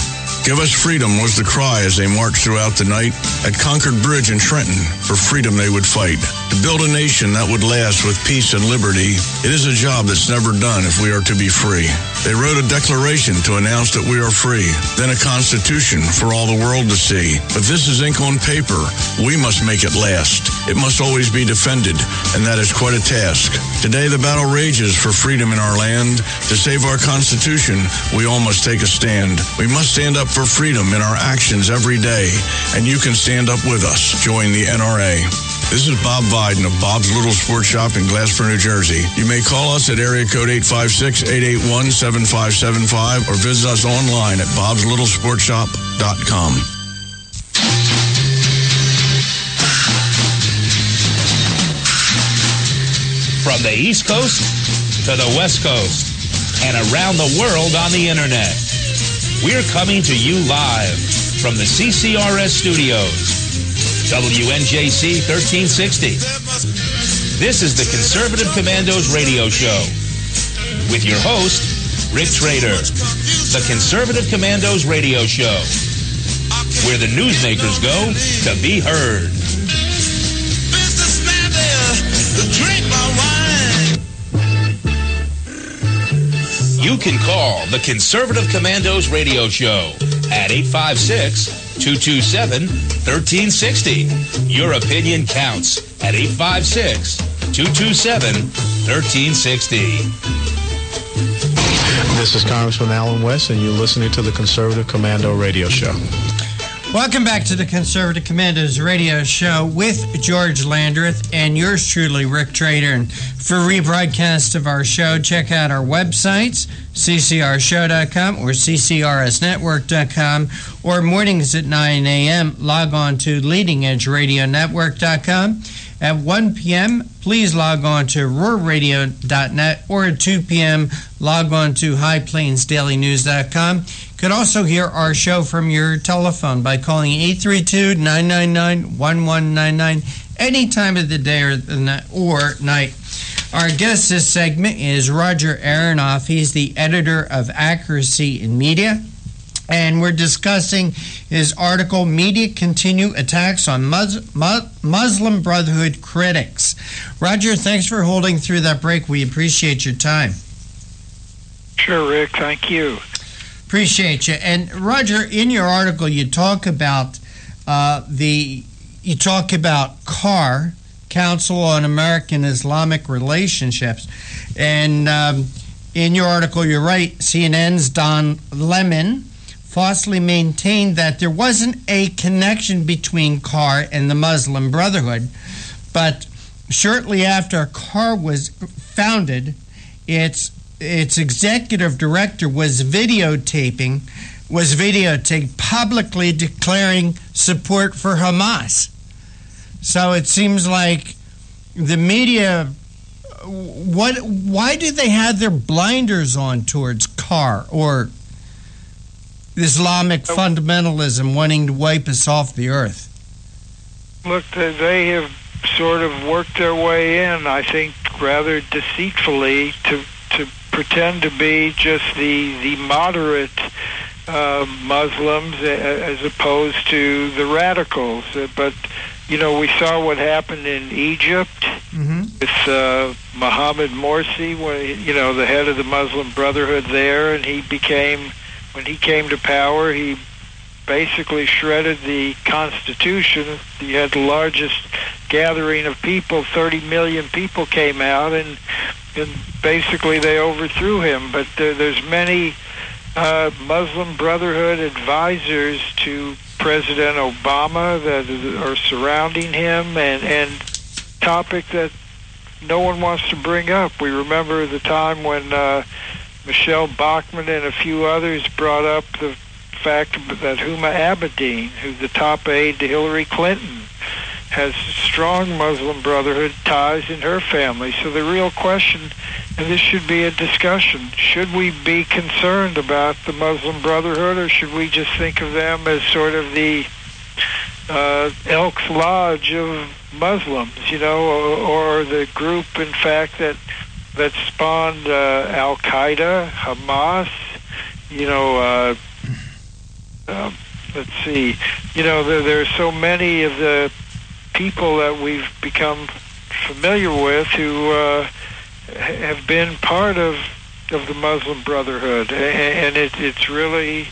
Give us freedom was the cry as they marched throughout the night. At Concord Bridge in Trenton, for freedom they would fight. To build a nation that would last with peace and liberty, it is a job that's never done if we are to be free. They wrote a declaration to announce that we are free, then a constitution for all the world to see. But this is ink on paper. We must make it last. It must always be defended, and that is quite a task. Today the battle rages for freedom in our land. To save our Constitution, we all must take a stand. We must stand up for freedom in our actions every day, and you can stand up with us. Join the NRA. This is Bob Viden of Bob's Little Sports Shop in Glassboro, New Jersey. You may call us at area code 856-881-7575 or visit us online at bobslittle.sportshop.com. From the East Coast to the West Coast and around the world on the Internet, we're coming to you live from the CCRS studios, WNJC 1360. This is the Conservative Commandos radio show with your host, Rick Trader. The Conservative Commandos radio show, where the newsmakers go to be heard. You can call the Conservative Commandos radio show at 856-227-1360. Your opinion counts at 856-227-1360. This is Congressman Alan West, and you're listening to the Conservative Commando Radio Show. Welcome back to the Conservative Commandos Radio Show with George Landreth and yours truly, Rick Trader. And for rebroadcast of our show, check out our websites, ccrshow.com or ccrsnetwork.com, or mornings at 9 a.m., log on to leadingedgeradionetwork.com. At 1 p.m., please log on to roarradio.net, or at 2 p.m., log on to highplainsdailynews.com. You could also hear our show from your telephone by calling 832-999-1199 any time of the day or night. Our guest this segment is Roger Aronoff. He's the editor of Accuracy in Media. And we're discussing his article, Media Continue Attacks on Muslim Brotherhood Critics. Roger, thanks for holding through that break. We appreciate your time. Sure, Rick. Thank you. Appreciate you. And Roger, in your article, you talk about CAR, Council on American Islamic Relationships, and in your article, you write, CNN's Don Lemon falsely maintained that there wasn't a connection between CAR and the Muslim Brotherhood, but shortly after CAR was founded, its executive director was videotaped publicly declaring support for Hamas. So it seems like the media, why do they have their blinders on towards CAR or Islamic fundamentalism wanting to wipe us off the earth? Look, they have sort of worked their way in, I think, rather deceitfully to pretend to be just the moderate Muslims as opposed to the radicals. But, you know, we saw what happened in Egypt with Mohammed Morsi, the head of the Muslim Brotherhood there, and when he came to power, he basically shredded the Constitution. He had the largest gathering of people, 30 million people came out, and basically they overthrew him. But there's many Muslim Brotherhood advisors to President Obama that are surrounding him, and topic that no one wants to bring up. We remember the time when Michelle Bachmann and a few others brought up the fact that Huma Abedin, who's the top aide to Hillary Clinton, has strong Muslim Brotherhood ties in her family. So the real question, and this should be a discussion, should we be concerned about the Muslim Brotherhood, or should we just think of them as sort of the Elks Lodge of Muslims, or the group, in fact, that spawned Al-Qaeda, Hamas, let's see, there are so many of the people that we've become familiar with who have been part of the Muslim Brotherhood, and it's really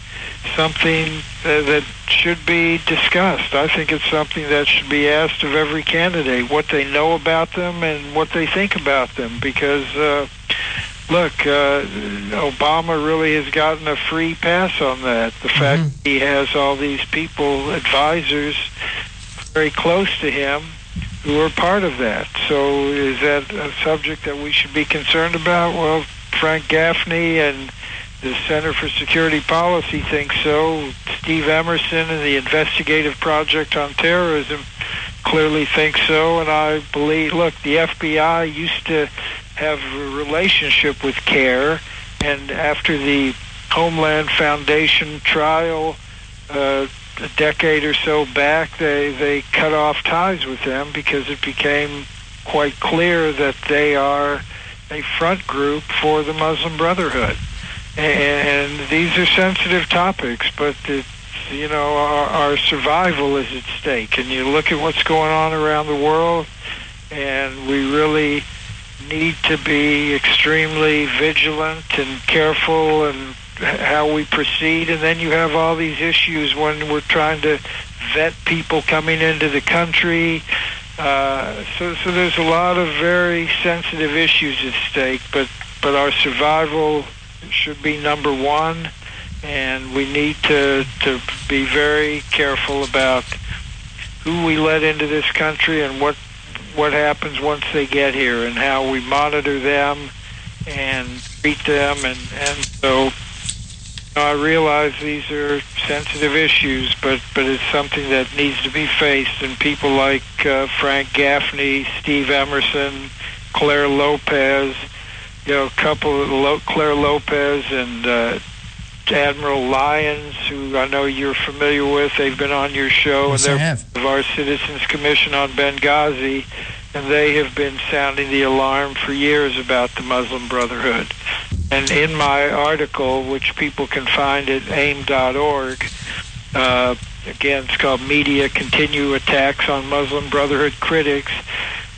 something that should be discussed. I think it's something that should be asked of every candidate, what they know about them and what they think about them, because Obama really has gotten a free pass on that. The fact he has all these people, advisors, very close to him, who are part of that. So is that a subject that we should be concerned about? Well, Frank Gaffney and the Center for Security Policy think so. Steve Emerson and the Investigative Project on Terrorism clearly think so. And I believe, look, the FBI used to have a relationship with CARE, and after the Homeland Foundation trial a decade or so back, they cut off ties with them because it became quite clear that they are a front group for the Muslim Brotherhood. And these are sensitive topics, but it's, our survival is at stake. And you look at what's going on around the world, and we really need to be extremely vigilant and careful and how we proceed. And then you have all these issues when we're trying to vet people coming into the country. So there's a lot of very sensitive issues at stake, but our survival should be number one, and we need to be very careful about who we let into this country and what happens once they get here, and how we monitor them and treat them, and so I realize these are sensitive issues, but it's something that needs to be faced, and people like Frank Gaffney, Steve Emerson, Claire Lopez, Claire Lopez and Admiral Lyons, who I know you're familiar with. They've been on your show, yes, and they're of our Citizens Commission on Benghazi, and they have been sounding the alarm for years about the Muslim Brotherhood. And in my article, which people can find at aim.org, again, it's called Media Continue Attacks on Muslim Brotherhood Critics.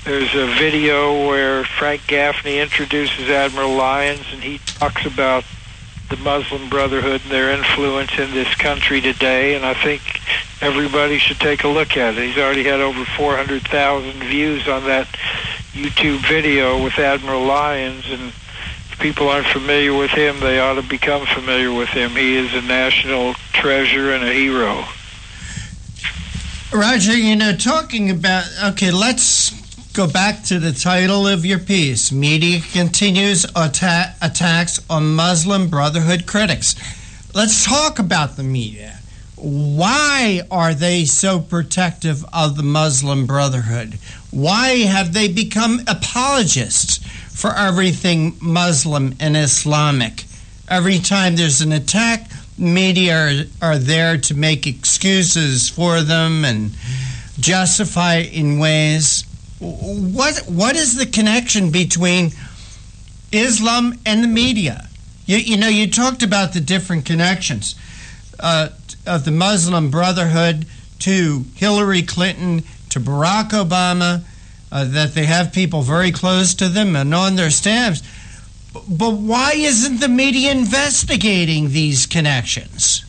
There's a video where Frank Gaffney introduces Admiral Lyons, and he talks about the Muslim Brotherhood and their influence in this country today, and I think everybody should take a look at it. He's already had over 400,000 views on that YouTube video with Admiral Lyons, and if people aren't familiar with him, they ought to become familiar with him. He is a national treasure and a hero. Roger, talking about, okay, let's go back to the title of your piece. Media continues attacks on Muslim Brotherhood critics. Let's talk about the media. Why are they so protective of the Muslim Brotherhood? Why have they become apologists for everything Muslim and Islamic? Every time there's an attack, media are there to make excuses for them and justify it in ways. What is the connection between Islam and the media? You talked about the different connections of the Muslim Brotherhood to Hillary Clinton, to Barack Obama, that they have people very close to them and on their staffs. But why isn't the media investigating these connections?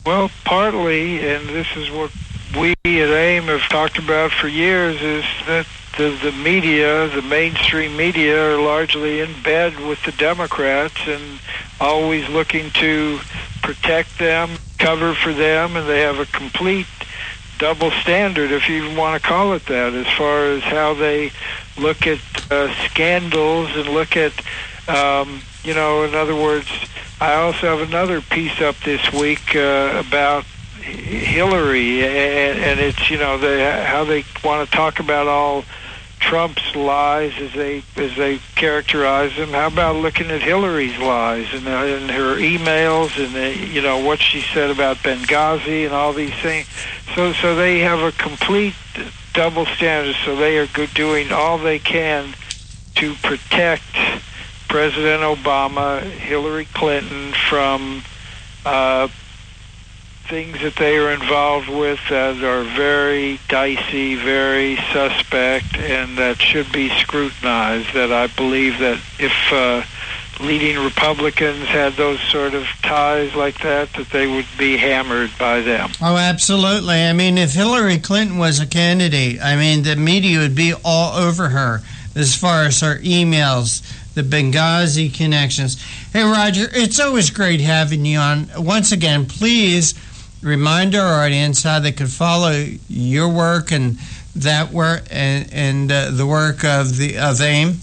Well, partly, and this is what we at AIM have talked about for years, is that the media, the mainstream media, are largely in bed with the Democrats and always looking to protect them, cover for them, and they have a complete double standard, if you even want to call it that, as far as how they look at scandals and look at, in other words, I also have another piece up this week about Hillary, and it's how they want to talk about all Trump's lies as they characterize them. How about looking at Hillary's lies and her emails and what she said about Benghazi and all these things? So they have a complete double standard. So they are doing all they can to protect President Obama, Hillary Clinton from things that they are involved with that are very dicey, very suspect, and that should be scrutinized. That I believe that if leading Republicans had those sort of ties like that they would be hammered by them. Oh, absolutely. I mean, if Hillary Clinton was a candidate, the media would be all over her as far as her emails, the Benghazi connections. Hey, Roger, it's always great having you on. Once again, please remind our audience how they could follow your work and that work and the work of AIM.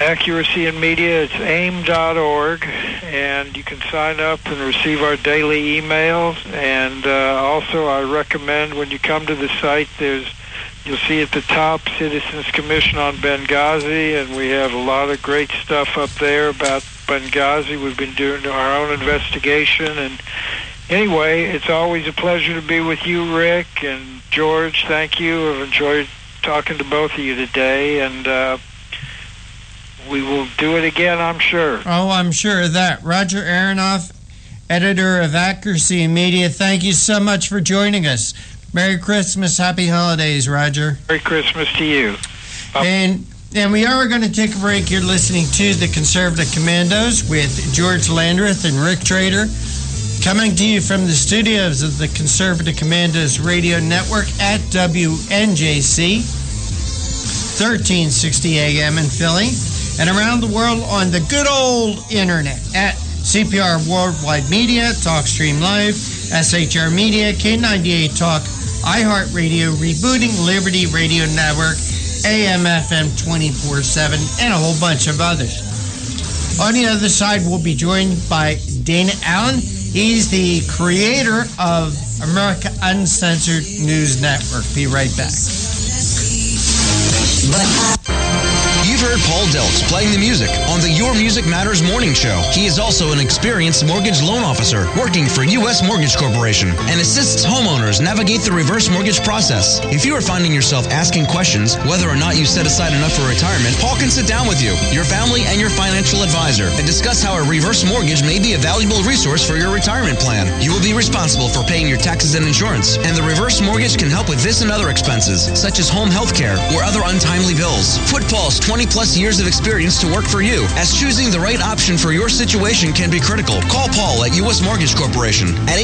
Accuracy in Media, it's aim.org, and you can sign up and receive our daily emails. And also I recommend when you come to the site, you'll see at the top Citizens Commission on Benghazi, and we have a lot of great stuff up there about Benghazi. We've been doing our own investigation, and anyway, it's always a pleasure to be with you, Rick, and George. Thank you. I've enjoyed talking to both of you today, and we will do it again, I'm sure. Oh, I'm sure of that. Roger Aronoff, editor of Accuracy in Media, thank you so much for joining us. Merry Christmas, Happy Holidays, Roger. Merry Christmas to you. And we are going to take a break. You're listening to the Conservative Commandos with George Landreth and Rick Trader, coming to you from the studios of the Conservative Commandos Radio Network at WNJC, 1360 AM in Philly, and around the world on the good old internet at CPR Worldwide Media, TalkStream Live, SHR Media, K98 Talk, iHeartRadio, Rebooting Liberty Radio Network, AM/FM 24/7, and a whole bunch of others. On the other side, we'll be joined by Dana Allen. He's the creator of America Uncensored News Network. Be right back. You've heard Paul Delks playing the music on the Your Music Matters morning show. He is also an experienced mortgage loan officer working for U.S. Mortgage Corporation and assists homeowners navigate the reverse mortgage process. If you are finding yourself asking questions whether or not you set aside enough for retirement, Paul can sit down with you, your family, and your financial advisor and discuss how a reverse mortgage may be a valuable resource for your retirement plan. You will be responsible for paying your taxes and insurance, and the reverse mortgage can help with this and other expenses, such as home health care or other untimely bills. Put Paul's 20-plus years of experience to work for you, as choosing the right option for your situation can be critical. Call Paul at U.S. Mortgage Corporation at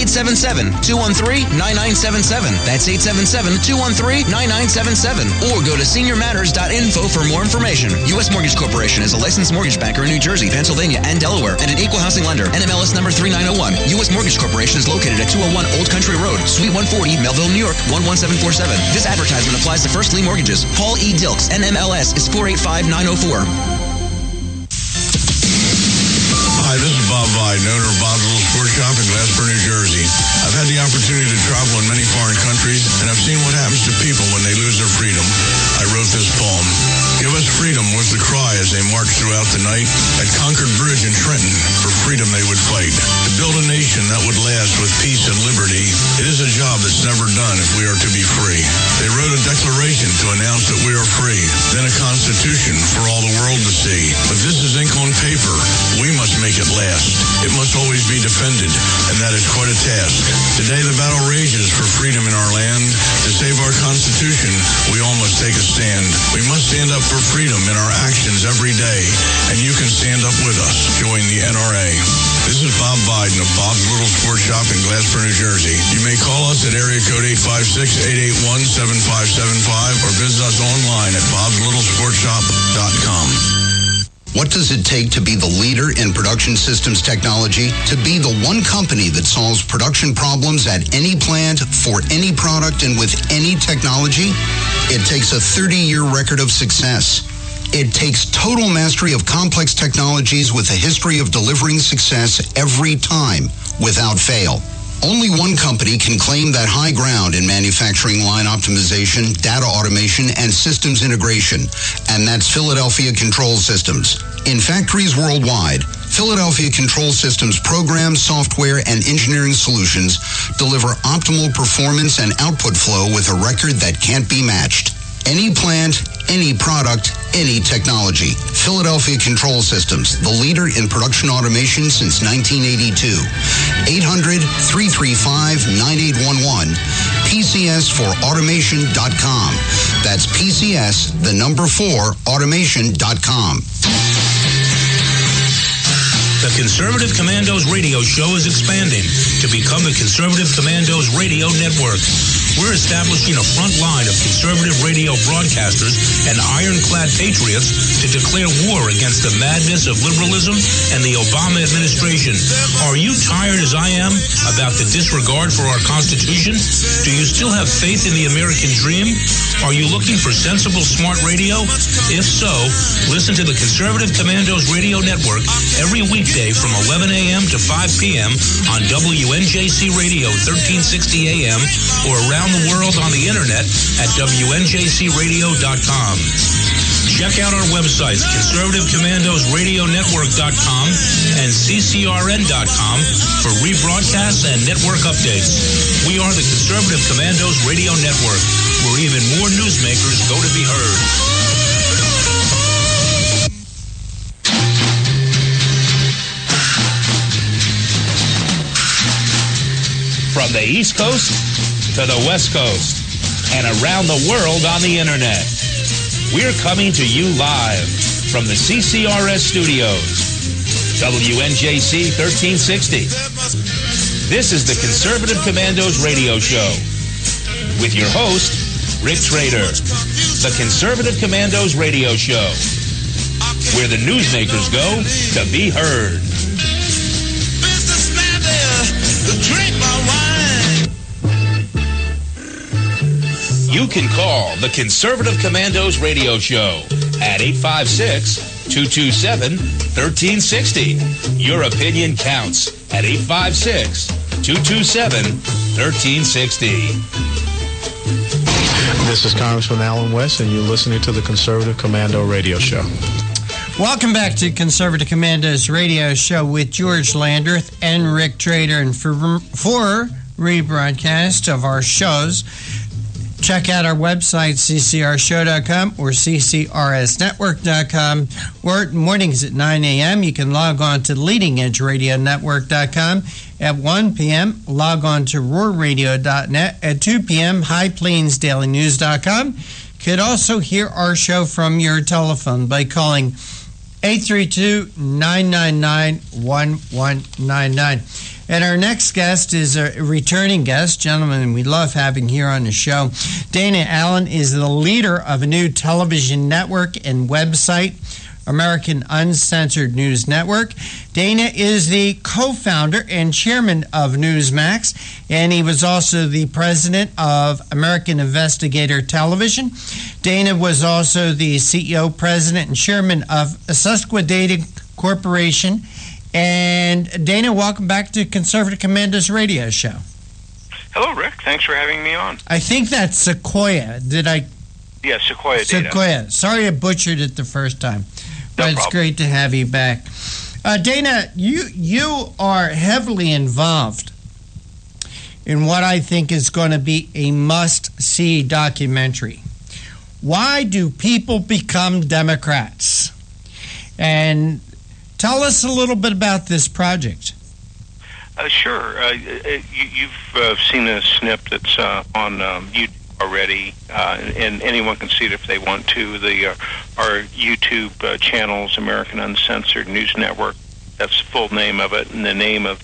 877-213-9977. That's 877-213-9977. Or go to seniormatters.info for more information. U.S. Mortgage Corporation is a licensed mortgage banker in New Jersey, Pennsylvania, and Delaware, and an equal housing lender. NMLS number 3901. U.S. Mortgage Corporation is located at 201 Old Country Road, Suite 140, Melville, New York, 11747. This advertisement applies to first lien mortgages. Paul E. Dilks, NMLS is 485904. Hi, this is Bob Vide, owner of Bob's Little Sports Shop in Glasper, New Jersey. I've had the opportunity to travel in many foreign countries, and I've seen what happens to people when they lose their freedom. I wrote this poem. Give us freedom was the cry as they marched throughout the night. At Concord Bridge in Trenton, for freedom they would fight. To build a nation that would last with peace and liberty, it is a job that's never done if we are to be free. They wrote a declaration to announce that we are free, then a constitution for all the world to see. But this is ink on paper. We must make it last. It must always be defended, and that is quite a task. Today the battle rages for freedom in our land. To save our Constitution, we all must take a stand. We must stand up for freedom in our actions every day, and you can stand up with us. Join the NRA. This is Bob Biden of Bob's Little Sports Shop in Glasper, New Jersey. You may call us at area code 856-881-7575 or visit us online at bobslittle.sportshop.com. What does it take to be the leader in production systems technology? To be the one company that solves production problems at any plant, for any product, and with any technology? It takes a 30-year record of success. It takes total mastery of complex technologies with a history of delivering success every time, without fail. Only one company can claim that high ground in manufacturing line optimization, data automation, and systems integration, and that's Philadelphia Control Systems. In factories worldwide, Philadelphia Control Systems programs, software, and engineering solutions deliver optimal performance and output flow with a record that can't be matched. Any plant, any product, any technology. Philadelphia Control Systems, the leader in production automation since 1982. 800-335-9811. PCS4automation.com. That's PCS, the number 4, automation.com. The Conservative Commandos radio show is expanding to become the Conservative Commandos Radio Network. We're establishing a front line of conservative radio broadcasters and ironclad patriots to declare war against the madness of liberalism and the Obama administration. Are you tired, as I am, about the disregard for our Constitution? Do you still have faith in the American dream? Are you looking for sensible, smart radio? If so, listen to the Conservative Commandos Radio Network every weekday from 11 a.m. to 5 p.m. on WNJC Radio 1360 a.m. or around the world on the internet at WNJCradio.com. Check out our websites, ConservativeCommandosRadioNetwork.com and CCRN.com for rebroadcasts and network updates. We are the Conservative Commandos Radio Network, where even more newsmakers go to be heard. From the East Coast to the West Coast and around the world on the internet, we're coming to you live from the CCRS studios, WNJC 1360. This is the Conservative Commandos radio show with your host, Rick Trader. The Conservative Commandos radio show, where the newsmakers go to be heard. You can call the Conservative Commandos radio show at 856-227-1360. Your opinion counts. at 856-227-1360. This is Congressman Alan West, and you're listening to the Conservative Commando Radio Show. Welcome back to Conservative Commando's radio show with George Landreth and Rick Trader. And for rebroadcast of our shows, check out our website, ccrshow.com or ccrsnetwork.com. Or mornings at 9 a.m., you can log on to leadingedgeradionetwork.com. At 1 p.m., log on to roarradio.net. At 2 p.m., highplainsdailynews.com. You could also hear our show from your telephone by calling 832-999-1199. And our next guest is a returning guest, gentleman we love having here on the show. Dana Allen is the leader of a new television network and website, American Uncensored News Network. Dana is the co-founder and chairman of Newsmax, and he was also the president of American Investigator Television. Dana was also the CEO, president, and chairman of Susquehanna Corporation. And Dana, welcome back to Conservative Commando's radio show. Hello, Rick. Thanks for having me on. I think that's Sequoia. Did I? Yeah, Sequoia Data. Sequoia. Sorry I butchered it the first time. But it's great to have you back. Dana, you are heavily involved in what I think is going to be a must-see documentary. Why do people become Democrats? And tell us a little bit about this project. Sure. You've seen a snip that's on YouTube already, and anyone can see it if they want to. Our YouTube channels, American Uncensored News Network, that's the full name of it, and the name of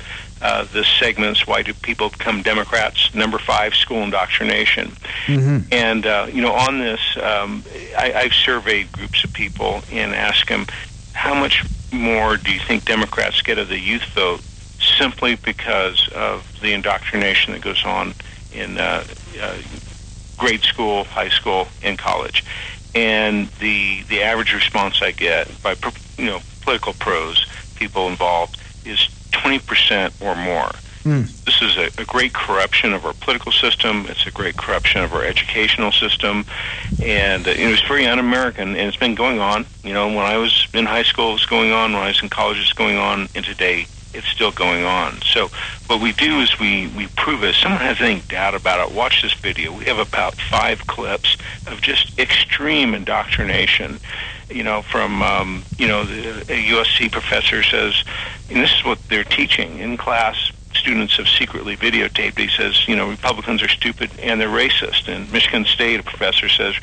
this segment's Why Do People Become Democrats? Number 5, School Indoctrination. Mm-hmm. And, on this, I've surveyed groups of people and asked them, how much more do you think Democrats get of the youth vote simply because of the indoctrination that goes on in grade school, high school, and college? And the average response I get by political pros, people involved, is 20% or more. This is a great corruption of our political system. It's a great corruption of our educational system, and it's very un-American. And it's been going on. When I was in high school, it was going on. When I was in college, it's going on. And today, it's still going on. So what we do is we prove it. If someone has any doubt about it, watch this video. We have about 5 clips of just extreme indoctrination. From a USC professor says, and this is what they're teaching in class. Students have secretly videotaped. He says, Republicans are stupid and they're racist. And Michigan State, a professor says,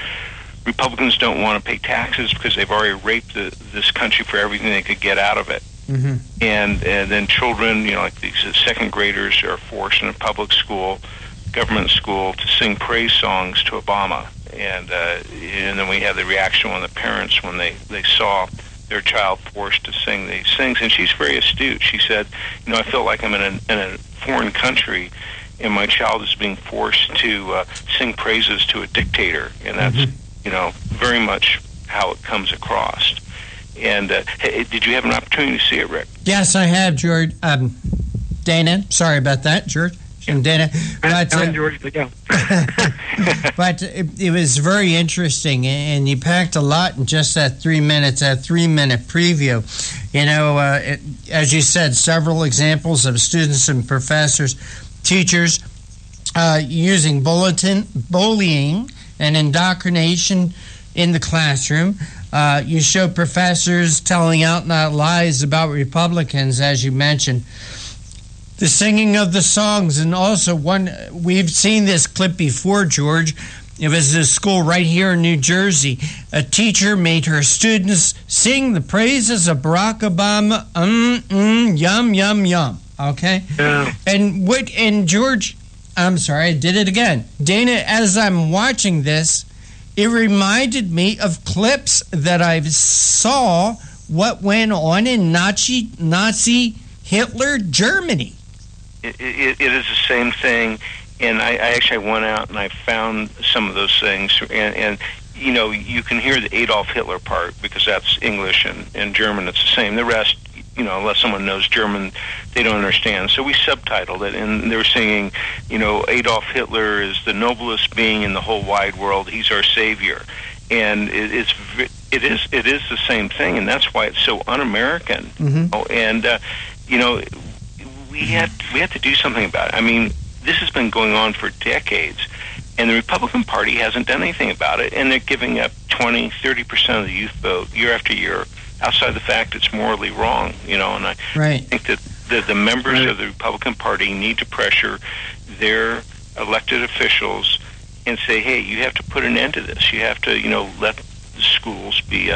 Republicans don't want to pay taxes because they've already raped this country for everything they could get out of it. Mm-hmm. And then children, like these second graders, are forced in a public school, government school, to sing praise songs to Obama. And then we had the reaction when the parents, when they saw their child forced to sing these things. And she's very astute. She said, I feel like I'm in a foreign country and my child is being forced to sing praises to a dictator. And that's, very much how it comes across. And hey, did you have an opportunity to see it, Rick? Yes, I have, George. Dana, sorry about that, George. And Dana, but George, go. But it was very interesting, and you packed a lot in just that 3 minutes, that 3-minute preview. As you said, several examples of students and professors, teachers using bullying and indoctrination in the classroom. You show professors telling out and out lies about Republicans, as you mentioned. The singing of the songs, and also we've seen this clip before, George. It was a school right here in New Jersey. A teacher made her students sing the praises of Barack Obama. Yum, yum, yum. Okay? Yeah. And George, I'm sorry, I did it again. Dana, as I'm watching this, it reminded me of clips that I saw what went on in Nazi Hitler Germany. It is the same thing, and I actually went out and I found some of those things, and you can hear the Adolf Hitler part because that's English, and in German it's the same. The rest unless someone knows German, they don't understand. So we subtitled it, and they were singing, Adolf Hitler is the noblest being in the whole wide world. He's our savior. And it is the same thing, and that's why it's so un-American. And we had to do something about it. I mean, this has been going on for decades, and the Republican Party hasn't done anything about it, and they're giving up 20, 30% of the youth vote year after year, outside the fact it's morally wrong. And I think that the members of the Republican Party need to pressure their elected officials and say, hey, you have to put an end to this. You have to, let the schools be,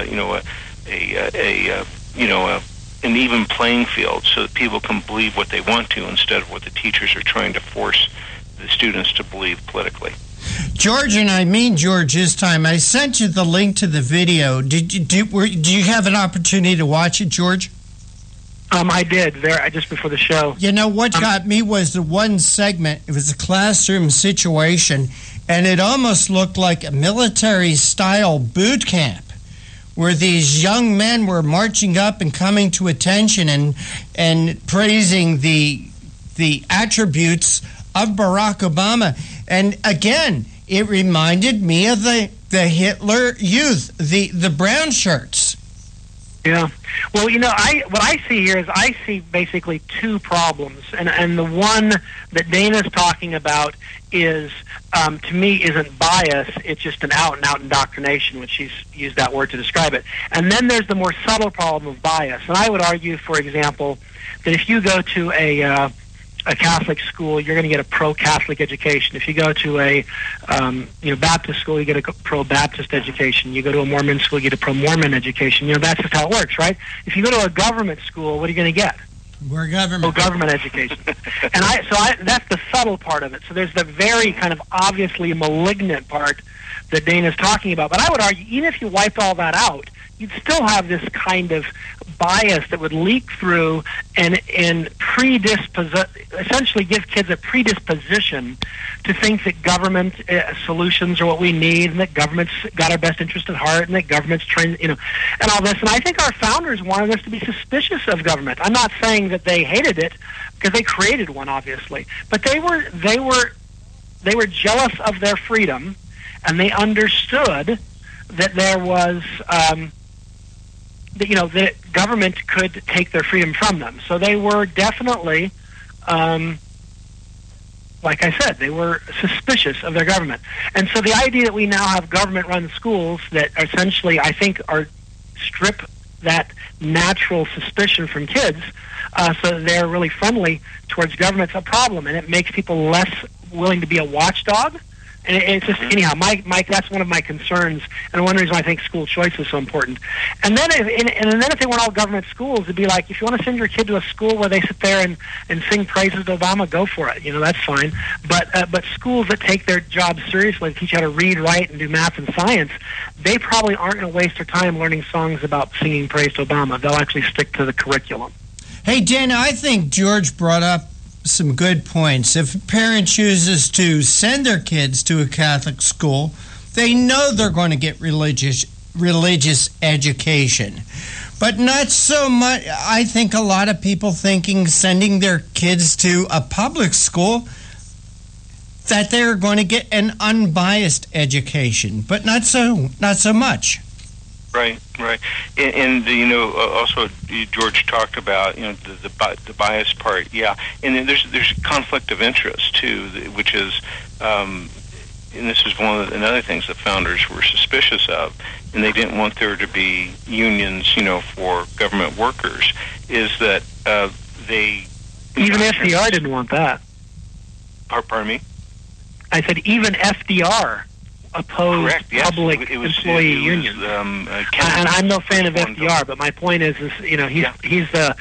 an even playing field so that people can believe what they want to instead of what the teachers are trying to force the students to believe politically. George, and I mean George this time, I sent you the link to the video. Did you have an opportunity to watch it, George? I did, just before the show. What got me was the one segment. It was a classroom situation, and it almost looked like a military-style boot camp where these young men were marching up and coming to attention and praising the attributes of Barack Obama. And again, it reminded me of the Hitler Youth, the brown shirts. Yeah. Well, what I see here is I see basically two problems, and the one that Dana's talking about is, to me, isn't bias. It's just an out-and-out indoctrination, which she's used that word to describe it. And then there's the more subtle problem of bias. And I would argue, for example, that if you go to a Catholic school, you're going to get a pro-Catholic education. If you go to a Baptist school, you get a pro-Baptist education. You go to a Mormon school, you get a pro-Mormon education. That's just how it works, right? If you go to a government school, what are you going to get? We're government. Government education. And that's the subtle part of it. So there's the very kind of obviously malignant part that Dana's talking about. But I would argue, even if you wiped all that out, you'd still have this kind of bias that would leak through and essentially give kids a predisposition to think that government solutions are what we need, and that government's got our best interest at heart, and that government's trained, and all this. And I think our founders wanted us to be suspicious of government. I'm not saying that they hated it, because they created one, obviously, but they were jealous of their freedom, and they understood that there was that government could take their freedom from them. So they were definitely, like I said, they were suspicious of their government. And so the idea that we now have government-run schools that essentially, I think, strip that natural suspicion from kids, so that they're really friendly towards government's a problem, and it makes people less willing to be a watchdog. And it's just, anyhow, Mike, that's one of my concerns, and one reason why I think school choice is so important. And then if they weren't all government schools, it'd be like, if you want to send your kid to a school where they sit there and sing praises to Obama, go for it. That's fine. But schools that take their job seriously, teach you how to read, write, and do math and science, they probably aren't going to waste their time learning songs about singing praise to Obama. They'll actually stick to the curriculum. Hey, Dana, I think George brought up some good points. If a parent chooses to send their kids to a Catholic school, they know they're going to get religious education. But not so much. I think a lot of people thinking sending their kids to a public school that they're going to get an unbiased education, but not so much. Right. And also George talked about, the bias part. Yeah. And then there's conflict of interest too, which is, and this is another things the founders were suspicious of, and they didn't want there to be unions, for government workers, is that they... Even FDR didn't want that. Pardon me? I said even FDR opposed public employee unions. And I'm no fan of FDR, but my point is he's the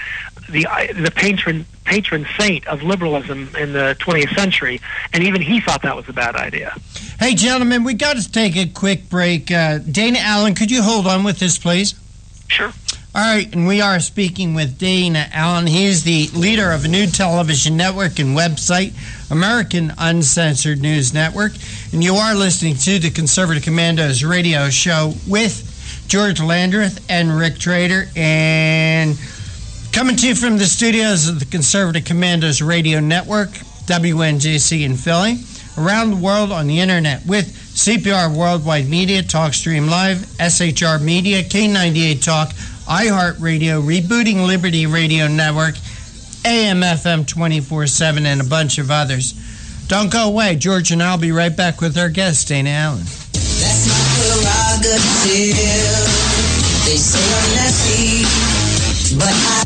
patron saint of liberalism in the 20th century, and even he thought that was a bad idea. Hey, gentlemen, we got to take a quick break. Dana Allen, could you hold on with this, please? Sure. All right, and we are speaking with Dana Allen. He's the leader of a new television network and website, American Uncensored News Network. And you are listening to the Conservative Commandos radio show with George Landreth and Rick Trader. And Coming to you from the studios of the Conservative Commandos Radio Network, WNJC in Philly, around the world on the internet with CPR Worldwide Media, TalkStream Live, SHR Media, K98 Talk, iHeartRadio, Rebooting Liberty Radio Network, AM/FM 24/7, and a bunch of others. Don't go away. George and I'll be right back with our guest, Dana Allen. That's my prerogative. They say I'm nasty, but I...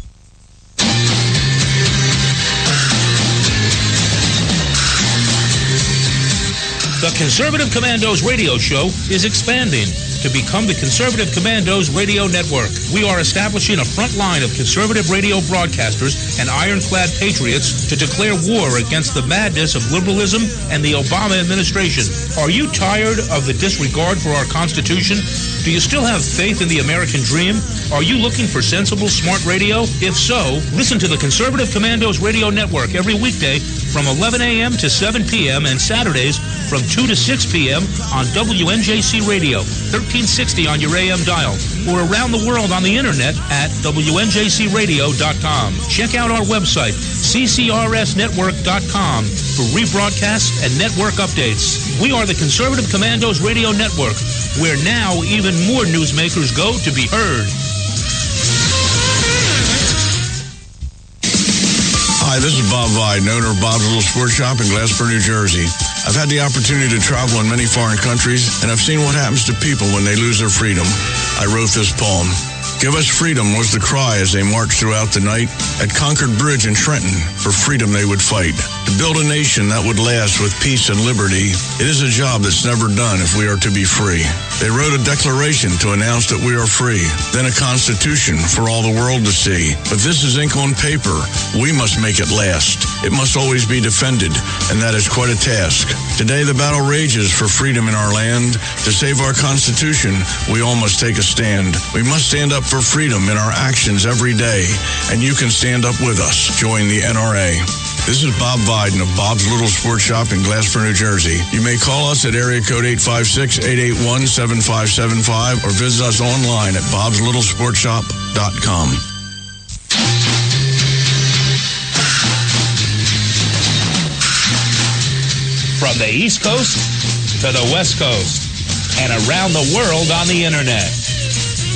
The Conservative Commandos radio show is expanding to become the Conservative Commandos Radio Network. We are establishing a front line of conservative radio broadcasters and ironclad patriots to declare war against the madness of liberalism and the Obama administration. Are you tired of the disregard for our Constitution? Do you still have faith in the American dream? Are you looking for sensible, smart radio? If so, listen to the Conservative Commandos Radio Network every weekday from 11 a.m. to 7 p.m. and Saturdays from 2 to 6 p.m. on WNJC Radio, 1360 on your AM dial, or around the world on the internet at WNJCradio.com. Check out our website, ccrsnetwork.com, for rebroadcasts and network updates. We are the Conservative Commandos Radio Network, where now even more newsmakers go to be heard. Hi, this is Bob Vide, owner of Bob's Little Sports Shop in Glassboro, New Jersey. I've had the opportunity to travel in many foreign countries, and I've seen what happens to people when they lose their freedom. I wrote this poem. Give us freedom was the cry as they marched throughout the night. At Concord Bridge in Trenton, for freedom they would fight. To build a nation that would last with peace and liberty, it is a job that's never done if we are to be free. They wrote a declaration to announce that we are free, then a constitution for all the world to see. But this is ink on paper. We must make it last. It must always be defended, and that is quite a task. Today the battle rages for freedom in our land. To save our Constitution, we all must take a stand. We must stand up for freedom in our actions every day, and you can stand up with us. Join the NRA. This is Bob Biden of Bob's Little Sports Shop in Glassboro, New Jersey. You may call us at area code 856-881-7575 or visit us online at bobslittle.sportshop.com. From the East Coast to the West Coast and around the world on the internet,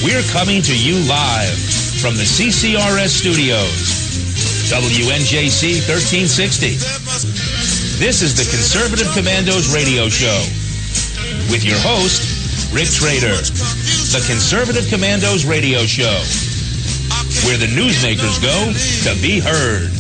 we're coming to you live from the CCRS studios, WNJC 1360. This is the Conservative Commandos radio show with your host, Rick Trader. The Conservative Commandos radio show, where the newsmakers go to be heard.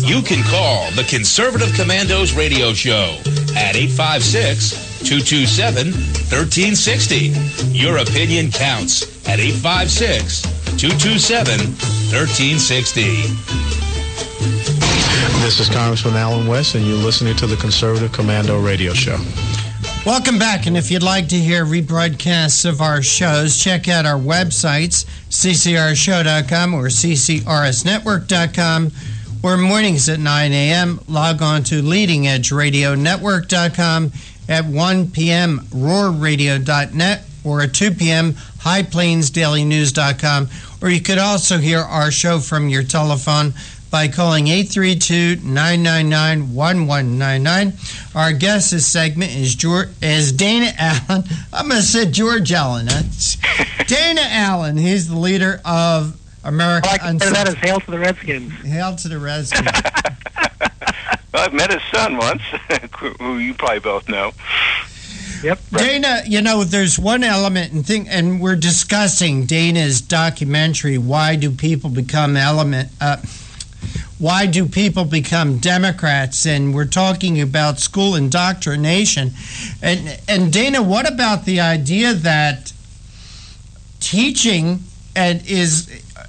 You can call the Conservative Commandos radio show at 856-227-1360. Your opinion counts at 856-227-1360. This is Congressman Alan West, and you're listening to the Conservative Commando Radio Show. Welcome back, and if you'd like to hear rebroadcasts of our shows, check out our websites, ccrshow.com or ccrsnetwork.com, or mornings at 9 a.m., log on to leadingedgeradionetwork.com, at 1 p.m., roarradio.net, or at 2 p.m., highplainsdailynews.com, or you could also hear our show from your telephone by calling 832-999-1199. Our guest this segment is Dana Allen. I'm going to say George Allen. Dana Allen. He's the leader of America. I like to say that as Hail to the Redskins. Hail to the Redskins. Well, I've met his son once, who you probably both know. Yep. Dana, there's one element, and we're discussing Dana's documentary, Why Do People Become Democrats? And we're talking about school indoctrination. And Dana, what about the idea that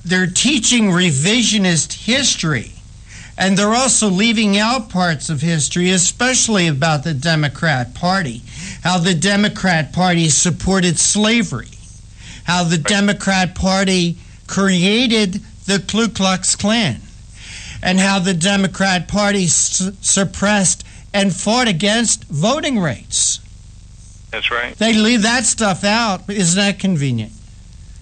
they're teaching revisionist history, and they're also leaving out parts of history, especially about the Democrat Party, how the Democrat Party supported slavery, how the Democrat Party created the Ku Klux Klan, and how the Democrat Party suppressed and fought against voting rights. That's right. They leave that stuff out. Isn't that convenient?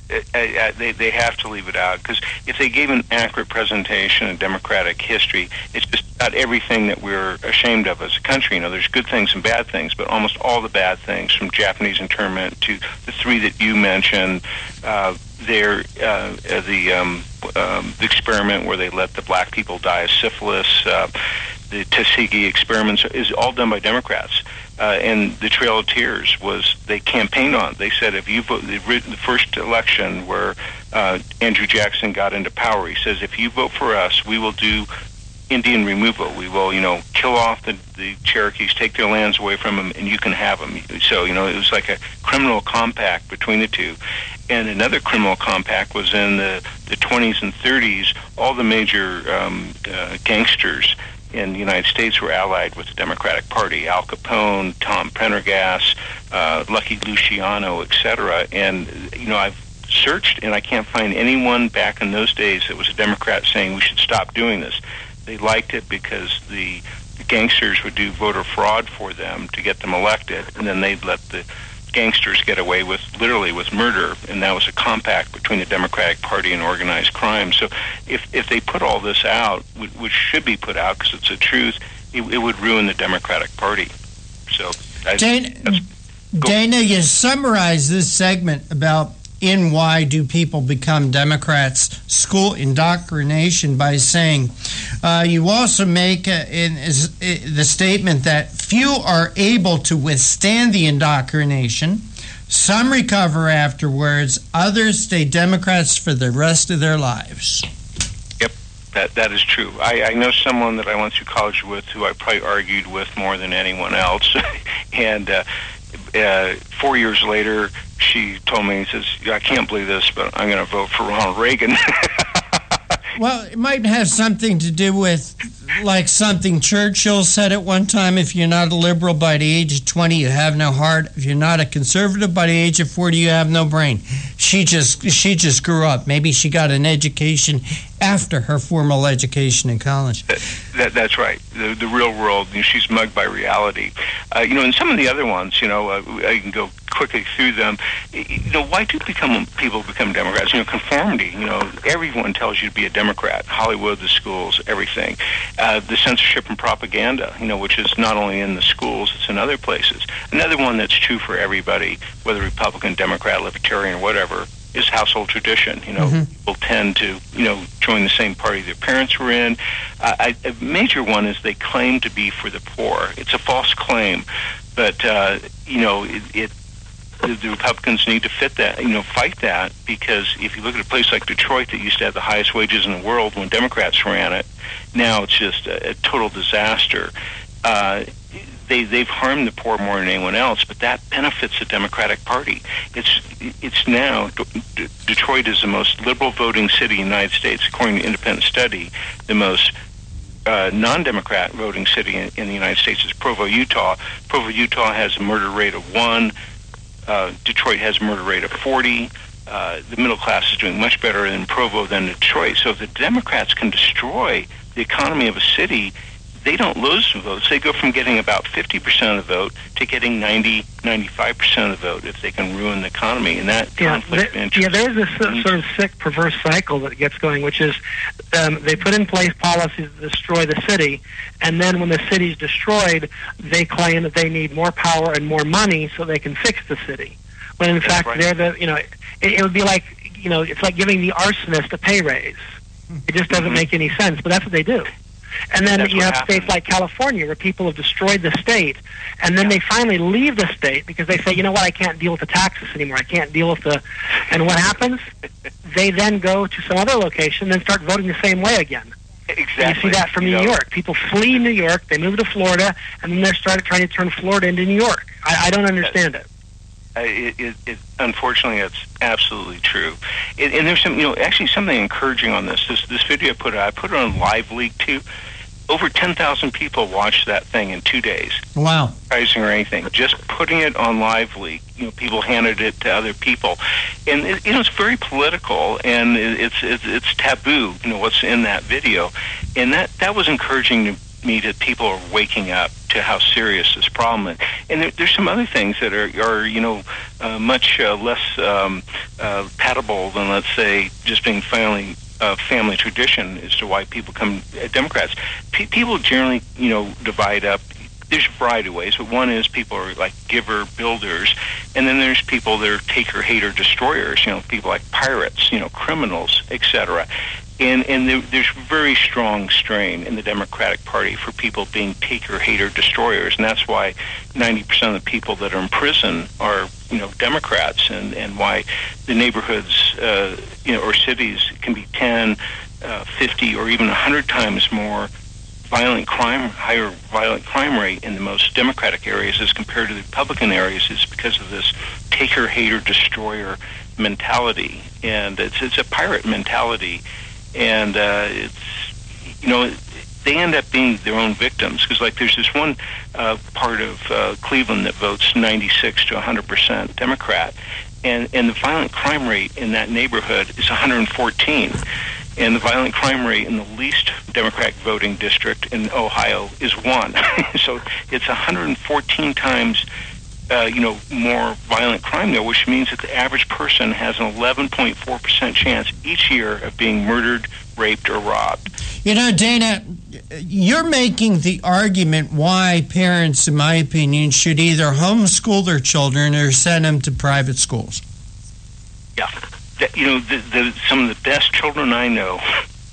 They have to leave it out, because if they gave an accurate presentation of Democratic history, it's just not everything that we're ashamed of as a country. You know, there's good things and bad things, but almost all the bad things, from Japanese internment to the three that you mentioned, the experiment where they let the black people die of syphilis, the Tuskegee experiments, is all done by Democrats. And the Trail of Tears was, they campaigned on. They said, if you vote, the first election where Andrew Jackson got into power, he says, if you vote for us, we will do Indian removal. We will, kill off the Cherokees, take their lands away from them, and you can have them. So, it was like a criminal compact between the two. And another criminal compact was in the 20s and 30s. All the major gangsters in the United States were allied with the Democratic Party. Al Capone, Tom Pendergast, Lucky Luciano, etc. And, I've searched, and I can't find anyone back in those days that was a Democrat saying we should stop doing this. They liked it because the gangsters would do voter fraud for them to get them elected, and then they'd let the gangsters get away with, literally, with murder, and that was a compact between the Democratic Party and organized crime. So if they put all this out, which should be put out because it's the truth, it would ruin the Democratic Party. So Dana, you summarized this segment about in why do people become Democrats, school indoctrination, by saying you also make the statement that few are able to withstand the indoctrination. Some recover afterwards. Others stay Democrats for the rest of their lives. Yep, that is true. I know someone that I went to college with who I probably argued with more than anyone else. And 4 years later, she told me, he says, I can't believe this, but I'm going to vote for Ronald Reagan. Well, it might have something to do with, like, something Churchill said at one time: if you're not a liberal by the age of 20, you have no heart. If you're not a conservative by the age of 40, you have no brain. She just grew up. Maybe she got an education after her formal education in college. That's right. The real world, she's mugged by reality. And some of the other ones, I can go quickly through them. Why do people become Democrats? Conformity. Everyone tells you to be a Democrat. Hollywood, the schools, everything. The censorship and propaganda, which is not only in the schools, it's in other places. Another one that's true for everybody, whether Republican, Democrat, Libertarian, or whatever, is household tradition. People tend to, join the same party their parents were in. A major one is they claim to be for the poor. It's a false claim, but the Republicans need to fight that, because if you look at a place like Detroit that used to have the highest wages in the world when Democrats ran it, now it's just a total disaster. They've harmed the poor more than anyone else, but that benefits the Democratic Party. It's now, Detroit is the most liberal voting city in the United States, according to an independent study. The most non-Democrat voting city in the United States is Provo, Utah. Provo, Utah has a murder rate of 1. Detroit has a murder rate of 40. The middle class is doing much better in Provo than Detroit. So if the Democrats can destroy the economy of a city, they don't lose the votes. They go from getting about 50% of the vote to getting 95% of the vote if they can ruin the economy. And that conflict of interest. There's this sort of sick, perverse cycle that gets going, which is they put in place policies to destroy the city, and then when the city's destroyed, they claim that they need more power and more money so they can fix the city. When in fact, they're it would be like, it's like giving the arsonist a pay raise. It just doesn't make any sense, but that's what they do. And then you have states like California where people have destroyed the state, and then they finally leave the state because they say, I can't deal with the taxes anymore. I can't deal with the... And what happens? They then go to some other location and start voting the same way again. Exactly. And you see that from New York. People flee New York, they move to Florida, and then they started trying to turn Florida into New York. I don't understand it. Unfortunately, it's absolutely true. And there's some, actually something encouraging on this. This video I put it on Live Leak too. Over 10,000 people watched that thing in 2 days. Wow. Pricing or anything. Just putting it on Live Leak, people handed it to other people. And, it's very political, and it's taboo, what's in that video. And that was encouraging me that people are waking up to how serious this problem is. And there's some other things that are much less patable than, let's say, just being family tradition as to why people come Democrats. People generally, divide up. There's a variety of ways, but one is people are like giver builders, and then there's people that are taker, hater, destroyers. People like pirates, criminals, etc. And there's very strong strain in the Democratic Party for people being taker, hater, destroyers, and that's why 90% of the people that are in prison are Democrats, and why the neighborhoods or cities can be 10, 50, or even 100 times more higher violent crime rate in the most Democratic areas as compared to the Republican areas is because of this taker, hater, destroyer mentality, and it's a pirate mentality, and they end up being their own victims, because like there's this one part of Cleveland that votes 96 to 100% Democrat, and the violent crime rate in that neighborhood is 114. And the violent crime rate in the least Democratic voting district in Ohio is 1. So it's 114 times, more violent crime there, which means that the average person has an 11.4% chance each year of being murdered, raped, or robbed. Dana, you're making the argument why parents, in my opinion, should either homeschool their children or send them to private schools. Yeah. Some of the best children I know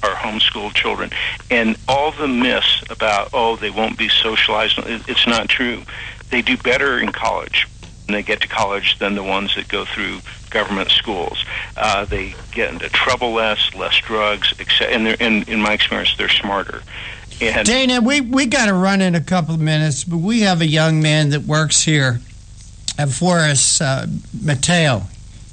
are homeschooled children, and all the myths about they won't be socialized, it's not true. They do better in college when they get to college than the ones that go through government schools. They get into trouble less drugs, and in my experience, they're smarter. And Dana, we got to run in a couple of minutes, but we have a young man that works here for us, Mateo.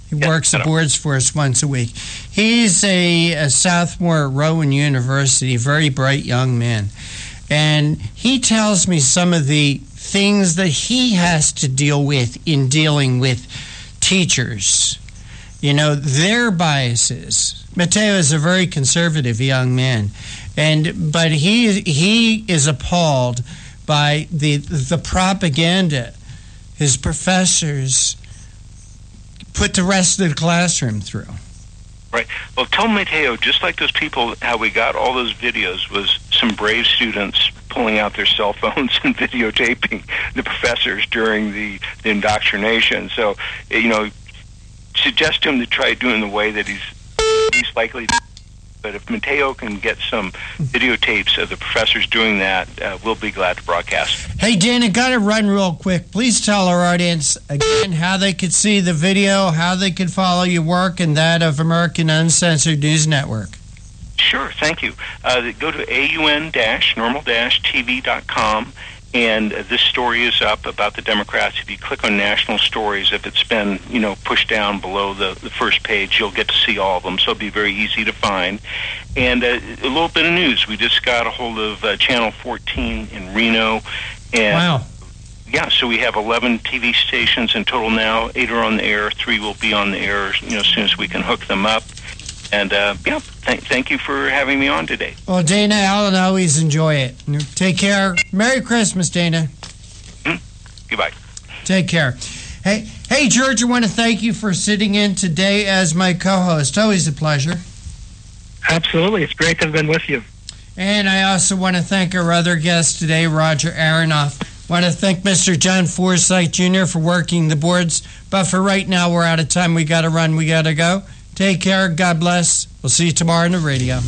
He works at boards for us once a week. He's a sophomore at Rowan University, very bright young man. And he tells me some of the things that he has to deal with in dealing with teachers. Their biases. Mateo is a very conservative young man. But he is appalled by the propaganda his professors put the rest of the classroom through. Right. Well, tell Mateo, just like those people, how we got all those videos was some brave students pulling out their cell phones and videotaping the professors during the indoctrination. So, suggest to him to try doing the way that he's least likely to. But if Mateo can get some videotapes of the professors doing that, we'll be glad to broadcast. Hey, Dana, got to run real quick. Please tell our audience again how they could see the video, how they could follow your work and that of American Uncensored News Network. Sure, thank you. Go to aun-normal-tv.com, and this story is up about the Democrats. If you click on national stories, if it's been, pushed down below the first page, you'll get to see all of them, so it'll be very easy to find. And a little bit of news. We just got a hold of Channel 14 in Reno. And wow. Yeah, so we have 11 TV stations in total now. 8 are on the air. 3 will be on the air, as soon as we can hook them up. And, thank you for having me on today. Well, Dana, I'll always enjoy it. Take care. Merry Christmas, Dana. Goodbye. Take care. Hey, George, I want to thank you for sitting in today as my co-host. Always a pleasure. Absolutely. It's great to have been with you. And I also want to thank our other guest today, Roger Aronoff. I want to thank Mr. John Forsythe Jr. for working the boards. But for right now, we're out of time. We got to run. We got to go. Take care. God bless. We'll see you tomorrow on the radio.